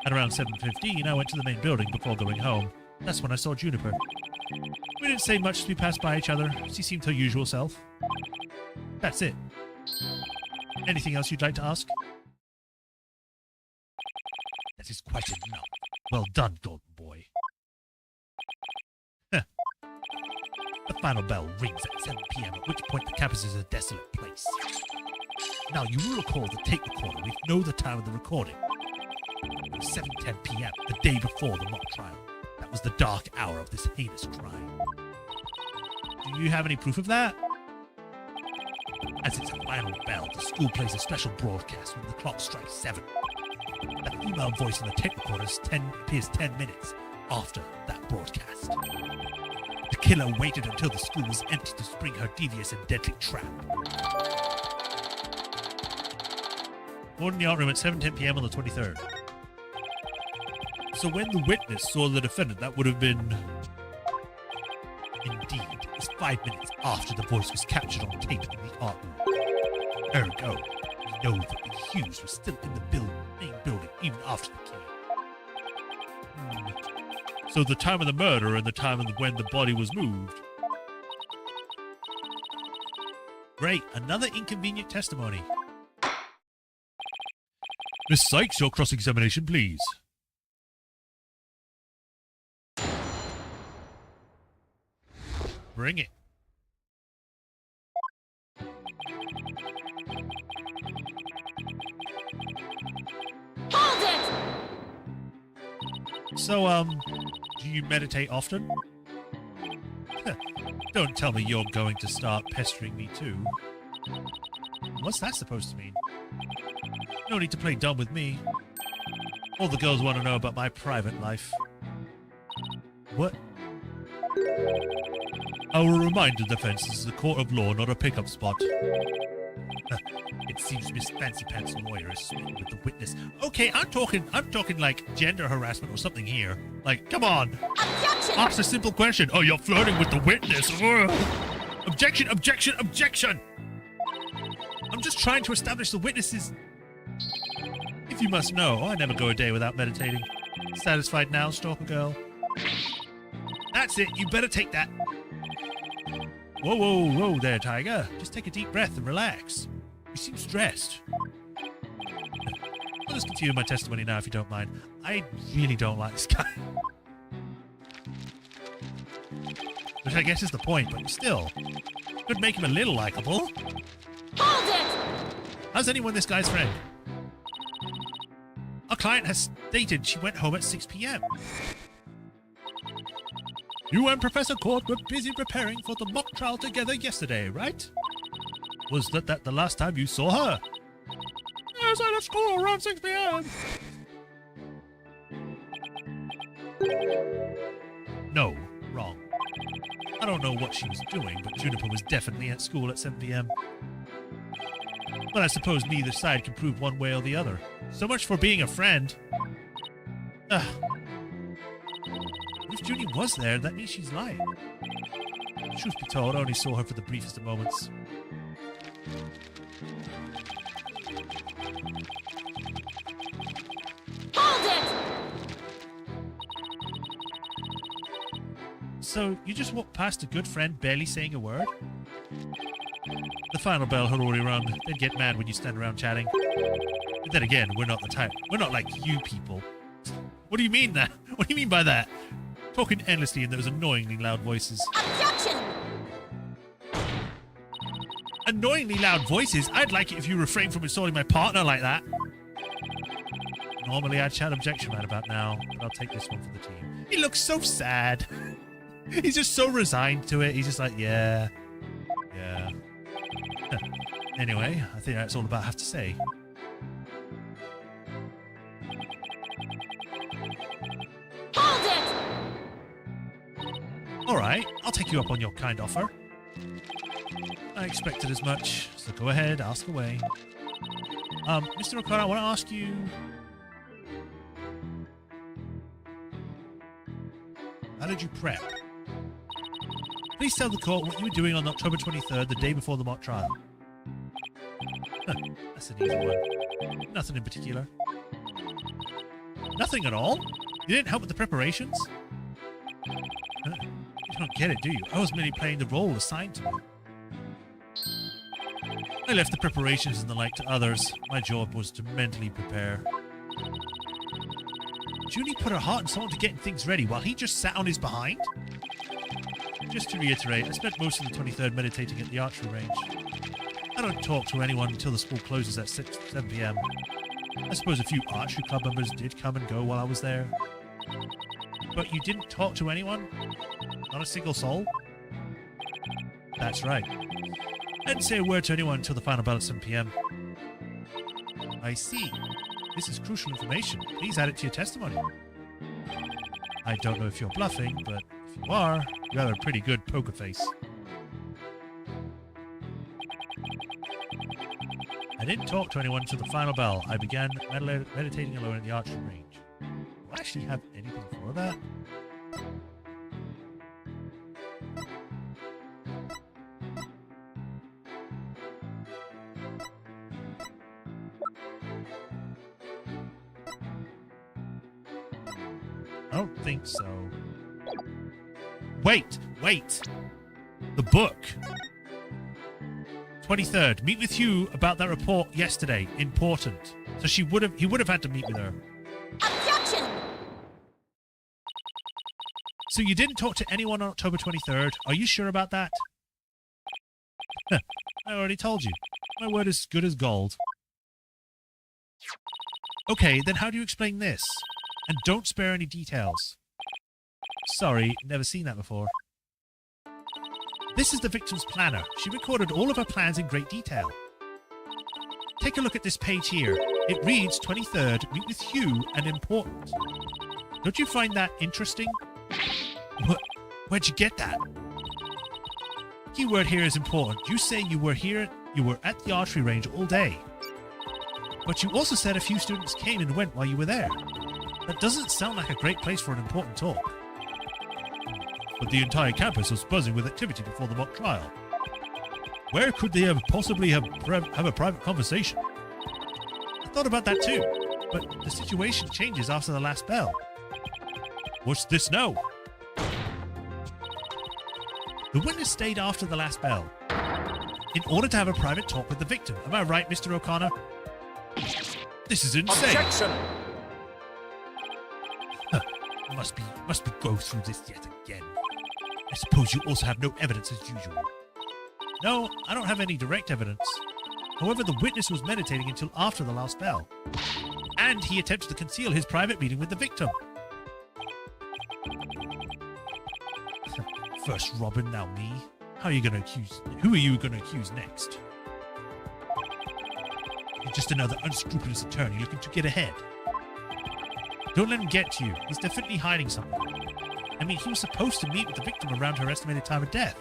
At around 7:15, I went to the main building before going home. That's when I saw Juniper. We didn't say much as we passed by each other. She seemed her usual self. That's it. Anything else you'd like to ask? That is quite enough. Well done, golden boy. The final bell rings at 7 p.m., at which point the campus is a desolate place. Now, you will recall the tape recorder. We know the time of the recording. It was 7:10 p.m., the day before the mock trial. That was the dark hour of this heinous crime. Do you have any proof of that? As it's a final bell, the school plays a special broadcast when the clock strikes 7. The female voice in the tape recorder appears 10 minutes after that broadcast. The killer waited until the school was empty to spring her devious and deadly trap. Board in the art room at 7:10 p.m. on the 23rd. So when the witness saw the defendant, that would have been... Indeed, it was 5 minutes after the voice was captured on tape in the art room. Ergo, we know that the Hughes was still in the main building even after the killing. So the time of the murder and the time of when the body was moved. Great, another inconvenient testimony. Miss Sykes, your cross-examination, please. Bring it. So, do you meditate often? Don't tell me you're going to start pestering me too. What's that supposed to mean? No need to play dumb with me. All the girls want to know about my private life. What? I will remind the defense this is a court of law, not a pickup spot. It seems Miss Fancy Pants lawyer is speaking with the witness. Okay, I'm talking like gender harassment or something here. Like, come on. Objection! Ask a simple question. Oh, you're flirting with the witness. Ugh. Objection, objection, objection! I'm just trying to establish the witnesses. If you must know, I never go a day without meditating. Satisfied now, stalker girl? That's it, you better take that. Whoa, whoa, whoa there, Tiger. Just take a deep breath and relax. You seem stressed. I'll just continue my testimony now if you don't mind. I really don't like this guy. Which I guess is the point, but still. Could make him a little likable. Hold it! How's anyone this guy's friend? Our client has stated she went home at 6 p.m. You and Professor Court were busy preparing for the mock trial together yesterday, right? Was that the last time you saw her? Yes, I left school around 6 p.m. No, wrong. I don't know what she was doing, but Juniper was definitely at school at 7 p.m. But I suppose neither side can prove one way or the other. So much for being a friend. Ugh. If Junie was there, that means she's lying. Truth be told, I only saw her for the briefest of moments. Hold it! So, you just walked past a good friend barely saying a word? The final bell had already rung. They'd get mad when you stand around chatting. But then again, we're not the type. We're not like you people. What do you mean that? What do you mean by that? Talking endlessly in those annoyingly loud voices. Objection! Annoyingly loud voices? I'd like it if you refrained from insulting my partner like that. Normally I'd shout objection right about now, but I'll take this one for the team. He looks so sad. He's just so resigned to it. He's just like, yeah. Yeah. Anyway, I think that's all about I have to say. Hold it! Alright, I'll take you up on your kind offer. I expected as much, so go ahead, ask away. Mr. O'Connor, I want to ask you... How did you prep? Please tell the court what you were doing on October 23rd, the day before the mock trial. That's an easy one. Nothing in particular. Nothing at all? You didn't help with the preparations? You don't get it, do you? I was merely playing the role assigned to me. I left the preparations and the like to others. My job was to mentally prepare. Junie put her heart and soul into getting things ready while he just sat on his behind? Just to reiterate, I spent most of the 23rd meditating at the archery range. I don't talk to anyone until the school closes at 7 p.m. I suppose a few archery club members did come and go while I was there. But you didn't talk to anyone? Not a single soul? That's right. I didn't say a word to anyone until the final bell at 7 p.m. I see. This is crucial information. Please add it to your testimony. I don't know if you're bluffing, but if you are, you have a pretty good poker face. I didn't talk to anyone until the final bell. I began meditating alone at the archery range. Do I actually have anything for that? I don't think so. Wait! The book! 23rd. Meet with you about that report yesterday. Important. So he would have had to meet with her. Objection! So you didn't talk to anyone on October 23rd. Are you sure about that? I already told you. My word is good as gold. Okay, then how do you explain this? And don't spare any details. Sorry, never seen that before. This is the victim's planner. She recorded all of her plans in great detail. Take a look at this page here. It reads 23rd, meet with Hugh, and important. Don't you find that interesting? Where'd you get that? Keyword here is important. You say you were at the archery range all day. But you also said a few students came and went while you were there. That doesn't sound like a great place for an important talk. But the entire campus was buzzing with activity before the mock trial. Where could they possibly have a private conversation? I thought about that too, but the situation changes after the last bell. What's this now? The witness stayed after the last bell in order to have a private talk with the victim. Am I right, Mr. O'Connor? This is insane. Objection! Must be go through this yet again. I suppose you also have no evidence as usual. No, I don't have any direct evidence. However, the witness was meditating until after the last bell. And he attempted to conceal his private meeting with the victim. First Robin, now me. Who are you going to accuse next? You're just another unscrupulous attorney looking to get ahead. Don't let him get to you. He's definitely hiding something. I mean, he was supposed to meet with the victim around her estimated time of death.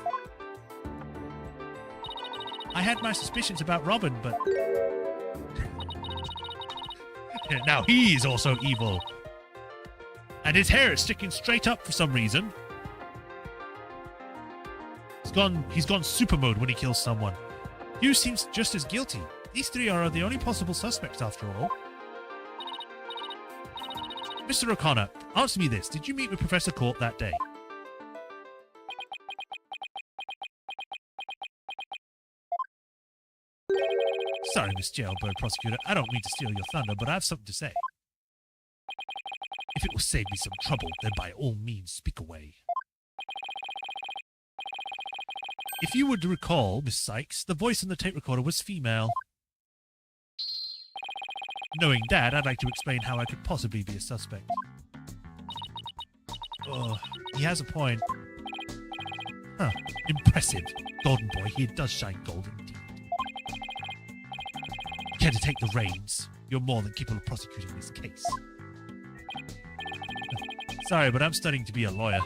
I had my suspicions about Robin, but... now he's also evil. And his hair is sticking straight up for some reason. He's gone super mode when he kills someone. Hugh seems just as guilty. These three are the only possible suspects after all. Mr. O'Connor, answer me this. Did you meet with Professor Court that day? Sorry, Miss Jailbird Prosecutor. I don't mean to steal your thunder, but I have something to say. If it will save me some trouble, then by all means speak away. If you would recall, Miss Sykes, the voice on the tape recorder was female. Knowing that, I'd like to explain how I could possibly be a suspect. Oh, he has a point. Huh, impressive. Golden boy, he does shine gold indeed. Care to take the reins? You're more than capable of prosecuting this case. Sorry, but I'm studying to be a lawyer.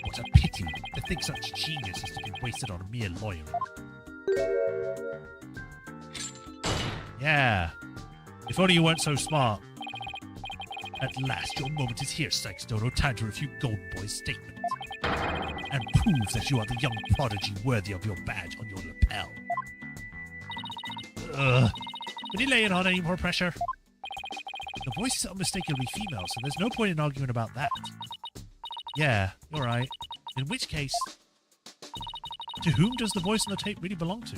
What a pity to think such genius is to be wasted on a mere lawyer. Yeah. If only you weren't so smart. At last, your moment is here, Sykes Dodo. Time to refute Golden Boy's statement. And prove that you are the young prodigy worthy of your badge on your lapel. Did he lay it on any more pressure? The voice is unmistakably female, so there's no point in arguing about that. Yeah, you're right. In which case, to whom does the voice on the tape really belong to?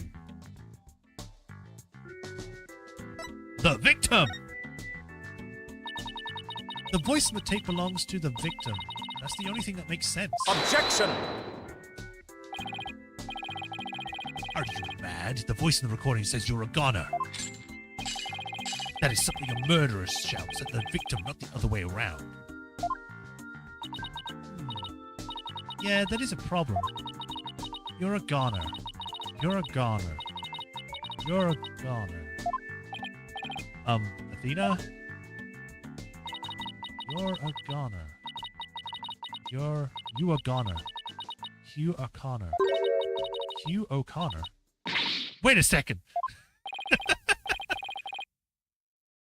The victim! The voice on the tape belongs to the victim. That's the only thing that makes sense. Objection! Are you mad? The voice in the recording says you're a goner. That is something a murderer shouts at the victim, not the other way around. Yeah, that is a problem. You're a goner. You're a goner. You're a goner. Athena? You're a goner. You a goner. Hugh O'Connor. Hugh O'Connor? Wait a second!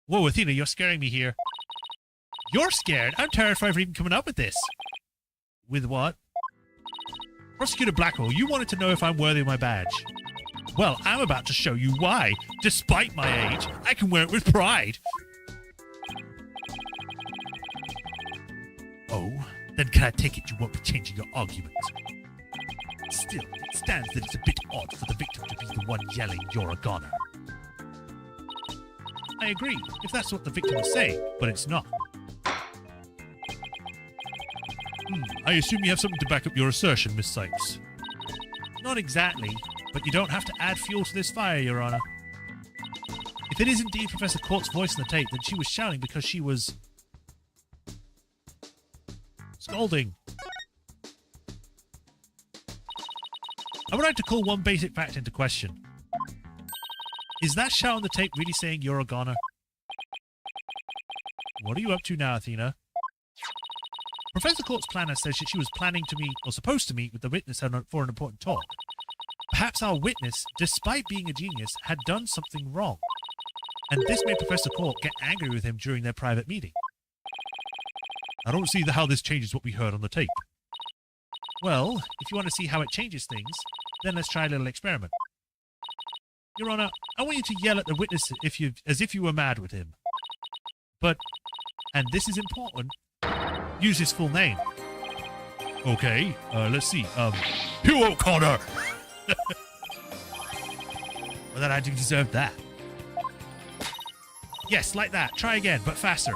Whoa, Athena, you're scaring me here. You're scared? I'm terrified for even coming up with this. With what? Prosecutor Blackwell, you wanted to know if I'm worthy of my badge. Well, I'm about to show you why. Despite my age, I can wear it with pride. Oh, then can I take it you won't be changing your argument? Still, it stands that it's a bit odd for the victim to be the one yelling, you're a goner. I agree, if that's what the victim is saying, but it's not. I assume you have something to back up your assertion, Miss Sykes. Not exactly, but you don't have to add fuel to this fire, Your Honor. If it is indeed Professor Court's voice in the tape, then she was shouting because she was Scolding. I would like to call one basic fact into question. Is that shout on the tape really saying you're a goner? What are you up to now, Athena? Professor Court's planner says that she was planning to meet, or supposed to meet, with the witness for an important talk. Perhaps our witness, despite being a genius, had done something wrong. And this made Professor Court get angry with him during their private meeting. I don't see how this changes what we heard on the tape. Well, if you want to see how it changes things, then let's try a little experiment. Your Honor, I want you to yell at the witness as if you were mad with him. But, and this is important, use his full name. Okay, let's see. Hugh O'Connor! Well, then I do deserve that. Yes, like that. Try again, but faster.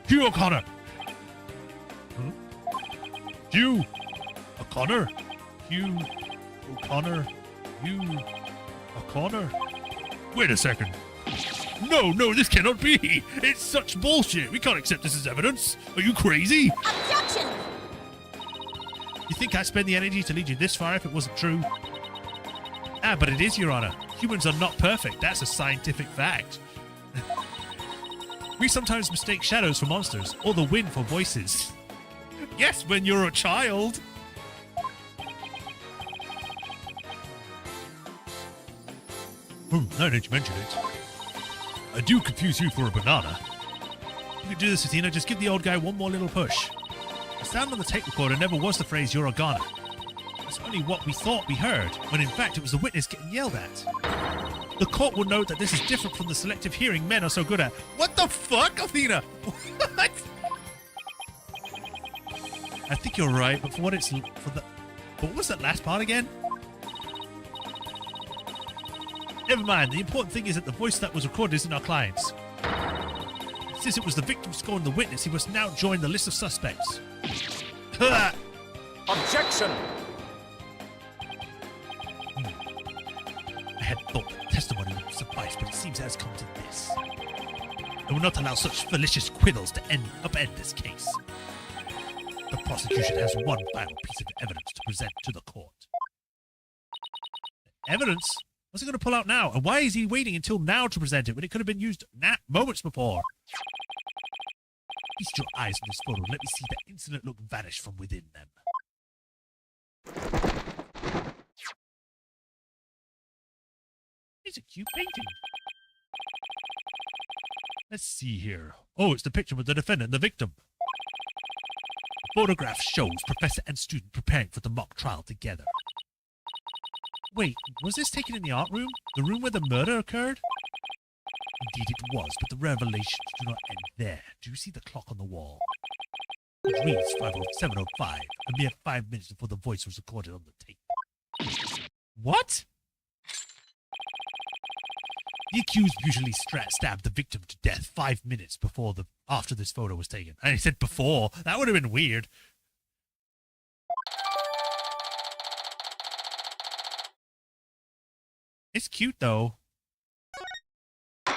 Hugh O'Connor! Huh? Hugh O'Connor? Hugh O'Connor? Hugh O'Connor? Wait a second. No, this cannot be. It's such bullshit. We can't accept this as evidence. Are you crazy? Objection! You think I'd spend the energy to lead you this far if it wasn't true? Ah, but it is, Your Honor. Humans are not perfect. That's a scientific fact. We sometimes mistake shadows for monsters, or the wind for voices. Yes, when you're a child. Now that you mention it, I do confuse you for a banana. You can do this, Athena. Just give the old guy one more little push. The sound on the tape recorder never was the phrase, "you're a goner." It's only what we thought we heard, when in fact it was the witness getting yelled at. The court will note that this is different from the selective hearing men are so good at. What the fuck, Athena? What? I think you're right, but what was that last part again? Never mind, the important thing is that the voice that was recorded isn't our client's. Since it was the victim scoring the witness, he must now join the list of suspects. Objection! I had thought that testimony would suffice, but it seems it has come to this. I will not allow such fallacious quibbles to upend this case. The prosecution has one final piece of evidence to present to the court. Evidence? What's he going to pull out now? And why is he waiting until now to present it when it could have been used moments before? Feast your eyes on this photo and let me see that insolent look vanish from within them. It's a cute painting. Let's see here. Oh, it's the picture with the defendant and the victim. The photograph shows professor and student preparing for the mock trial together. Wait, was this taken in the art room? The room where the murder occurred? Indeed it was, but the revelations do not end there. Do you see the clock on the wall? It reads 7:05, a mere 5 minutes before the voice was recorded on the tape. What? The accused usually stabbed the victim to death 5 minutes after this photo was taken. And he said before. That would have been weird. It's cute, though. It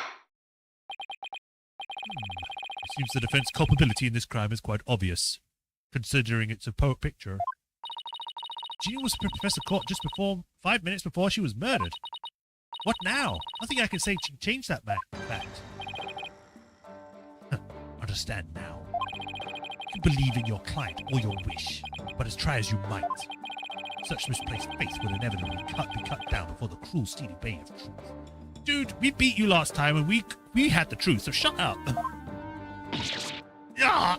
seems the defense culpability in this crime is quite obvious, considering it's a picture. Gina was with Professor Court just 5 minutes before she was murdered. What now? Nothing I can say to change that fact. Understand now. You believe in your client or your wish, but as try as you might, such misplaced faith will inevitably be cut down before the cruel steely bay of truth. Dude, we beat you last time and we had the truth, so shut up. Ah!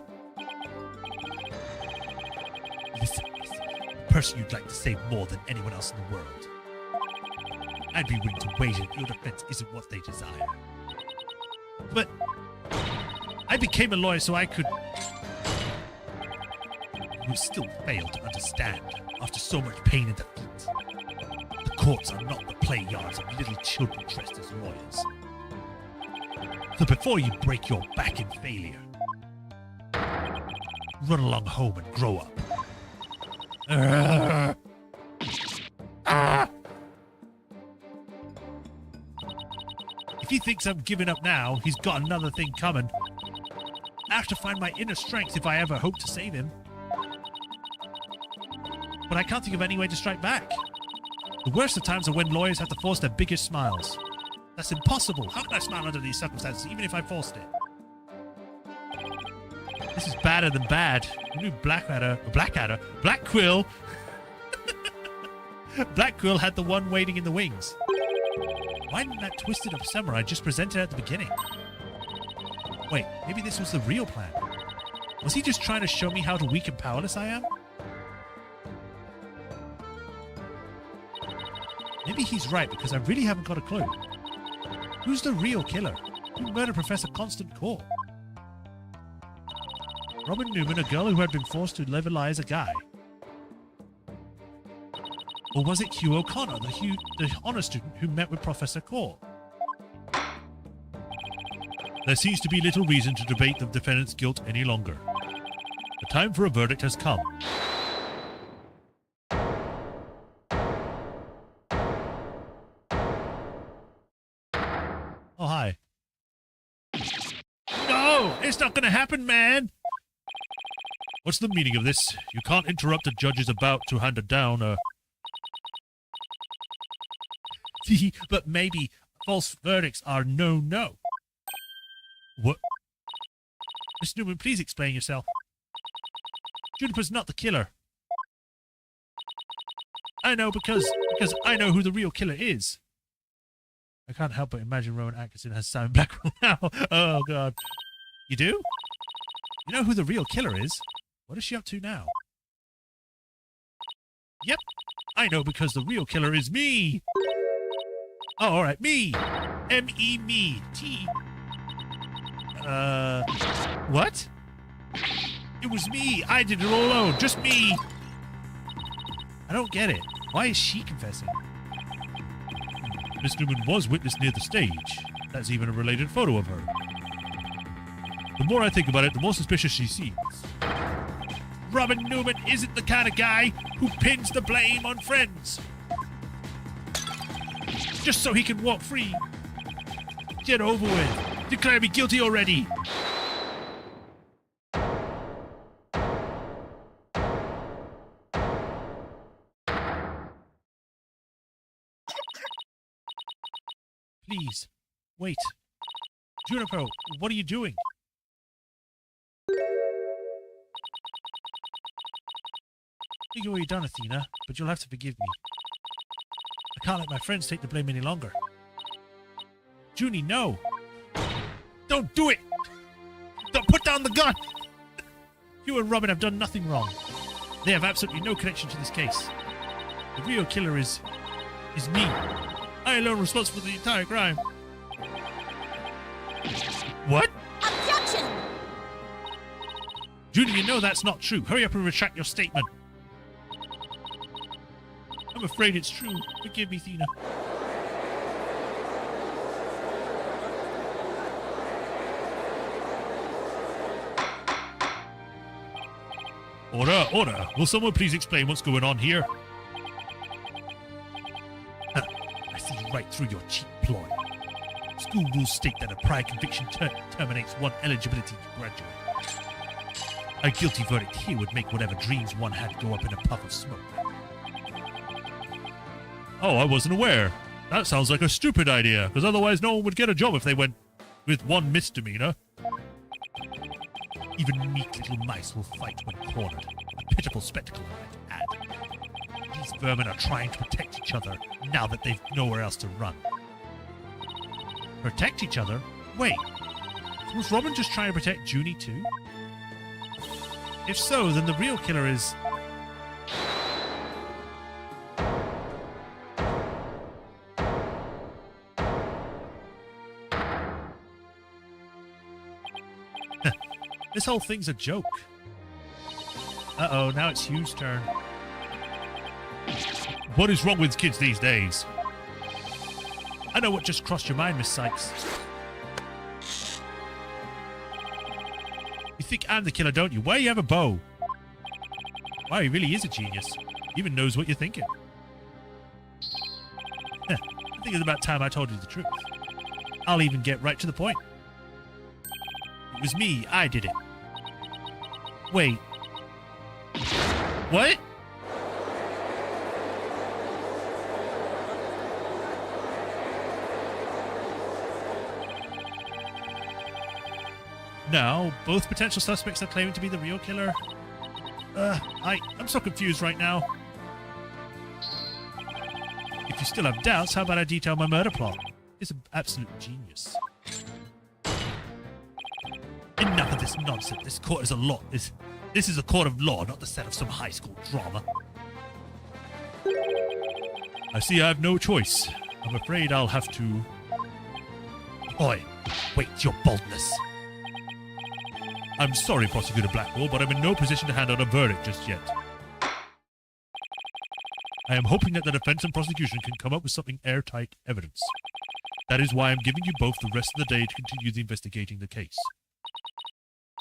Listen, the person you'd like to save more than anyone else in the world. I'd be willing to wager that your defense isn't what they desire. But I became a lawyer so I could... You still fail to understand after so much pain and defeat. The courts are not the play yards of little children dressed as lawyers. So before you break your back in failure, run along home and grow up. If he thinks I'm giving up now, he's got another thing coming. I have to find my inner strength if I ever hope to save him. but I can't think of any way to strike back. The worst of times are when lawyers have to force their biggest smiles. That's impossible. How can I smile under these circumstances, even if I forced it? This is badder than bad. You knew Black Quill. Black Quill had the one waiting in the wings. Why didn't that twisted up samurai just present it at the beginning? Wait, maybe this was the real plan. Was he just trying to show me how weak and powerless I am? Maybe he's right, because I really haven't got a clue. Who's the real killer? Who murdered Professor Constant Core? Robin Newman, a girl who had been forced to live a lie as a guy? Or was it Hugh O'Connor, the honor student who met with Professor Core? There seems to be little reason to debate the defendant's guilt any longer. The time for a verdict has come. Oh, hi. No! It's not gonna happen, man! What's the meaning of this? You can't interrupt a judge about to hand it down, But maybe false verdicts are no-no. What? Miss Newman, please explain yourself. Juniper's not the killer. I know because I know who the real killer is. I can't help but imagine Rowan Atkinson has Simon Blackwell now. Oh, God. You do? You know who the real killer is? What is she up to now? Yep. I know because the real killer is me. Oh, all right. Me. M-E, me. T. What? It was me. I did it all alone. Just me. I don't get it. Why is she confessing? Miss Newman was witness near the stage. That's even a related photo of her. The more I think about it, the more suspicious she seems. Robin Newman isn't the kind of guy who pins the blame on friends. Just so he can walk free. Get over with. Declare me guilty already. Please, wait. Juniper, what are you doing? I think you're already done, Athena, but you'll have to forgive me. I can't let my friends take the blame any longer. Junie, no! Don't do it! Don't put down the gun! You and Robin have done nothing wrong. They have absolutely no connection to this case. The real killer is me. I alone responsible for the entire crime. What? Objection! Junie, you know that's not true. Hurry up and retract your statement. I'm afraid it's true. Forgive me, Thena. Order, order. Will someone please explain what's going on here? I see right through your cheap ploy. School rules state that a prior conviction terminates one eligibility to graduate. A guilty verdict here would make whatever dreams one had go up in a puff of smoke. Oh, I wasn't aware. That sounds like a stupid idea, because otherwise no one would get a job if they went with one misdemeanor. Even meek little mice will fight when cornered. A pitiful spectacle, I might add. These vermin are trying to protect each other now that they've nowhere else to run. Protect each other? Wait, was Robin just trying to protect Junie too? If so, then the real killer is... This whole thing's a joke. Uh-oh, now it's Hugh's turn. What is wrong with kids these days? I know what just crossed your mind, Miss Sykes. You think I'm the killer, don't you? Why you have a bow? Wow, he really is a genius. He even knows what you're thinking. I think it's about time I told you the truth. I'll even get right to the point. It was me. I did it. Wait. What? Now, both potential suspects are claiming to be the real killer. I'm so confused right now. If you still have doubts, how about I detail my murder plot? It's an absolute genius. Enough of this nonsense. This court is a law. This is a court of law, not the set of some high school drama. I see I have no choice. I'm afraid I'll have to... Oi, wait your boldness. I'm sorry, Prosecutor Blackwell, but I'm in no position to hand out a verdict just yet. I am hoping that the defense and prosecution can come up with something airtight evidence. That is why I'm giving you both the rest of the day to continue investigating the case.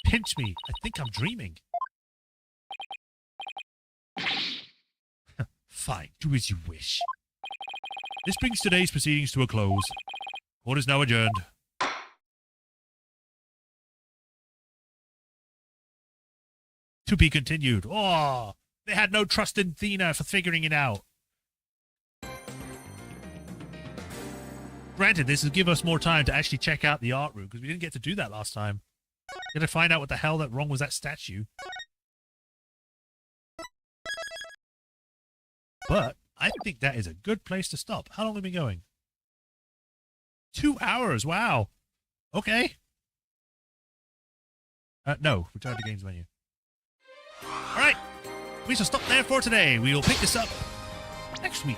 Pinch me. I think I'm dreaming. Fine. Do as you wish. This brings today's proceedings to a close. Court is now adjourned. To be continued. Oh, they had no trust in Thena for figuring it out. Granted, this will give us more time to actually check out the art room, because we didn't get to do that last time. We had to find out what the hell that wrong was that statue. But I think that is a good place to stop. How long have we been going? 2 hours. Wow. Okay. No. Return to games menu. All right. We shall stop there for today. We will pick this up next week.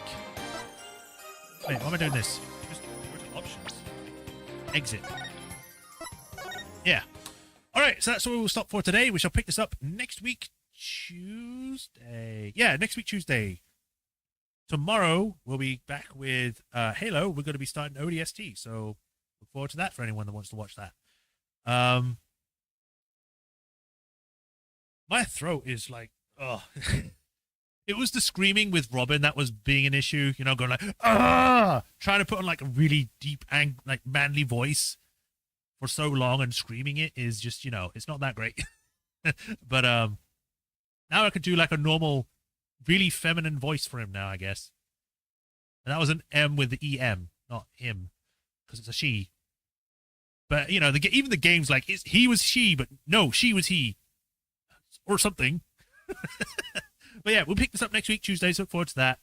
Wait, why am I doing this? Just options. Exit. Yeah. All right. So that's where we'll stop for today. We shall pick this up next week, Tuesday. Yeah, next week, Tuesday. Tomorrow, we'll be back with Halo. We're going to be starting ODST, so look forward to that for anyone that wants to watch that. My throat is like, oh. It was the screaming with Robin that was being an issue, you know, going like, ah! Trying to put on like a really deep, like manly voice for so long, and screaming it is just, you know, it's not that great. But now I could do like a normal, really feminine voice for him now, I guess. And that was an M with the EM, not him, because it's a she. But, you know, even the game's like, he was she, but no, she was he. Or something. But yeah, we'll pick this up next week, Tuesday, so look forward to that.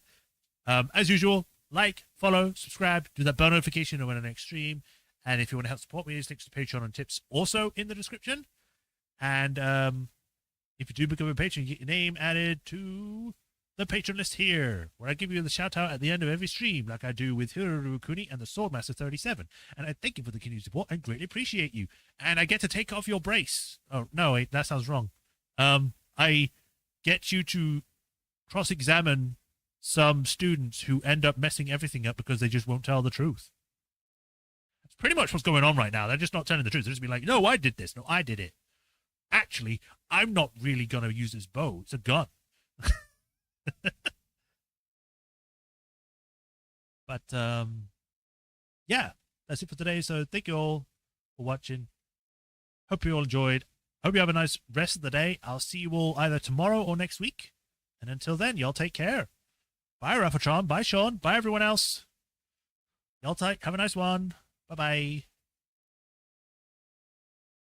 As usual, like, follow, subscribe, do that bell notification when I next stream. And if you want to help support me, there's links to Patreon and tips also in the description. And if you do become a patron, you get your name added to the patron list here, where I give you the shout out at the end of every stream, like I do with Hiroru Kuni and the Swordmaster 37. And I thank you for the continued support and greatly appreciate you. And I get to take off your brace. Oh, no, wait, that sounds wrong. I get you to cross-examine some students who end up messing everything up because they just won't tell the truth. That's pretty much what's going on right now. They're just not telling the truth. They're just being like, no, I did this. No, I did it. Actually, I'm not really going to use this bow. It's a gun. But, yeah, that's it for today. So thank you all for watching. Hope you all enjoyed. Hope you have a nice rest of the day. I'll see you all either tomorrow or next week. And until then, y'all take care. Bye, Raphatron. Bye, Sean. Bye, everyone else. Y'all have a nice one. Bye-bye.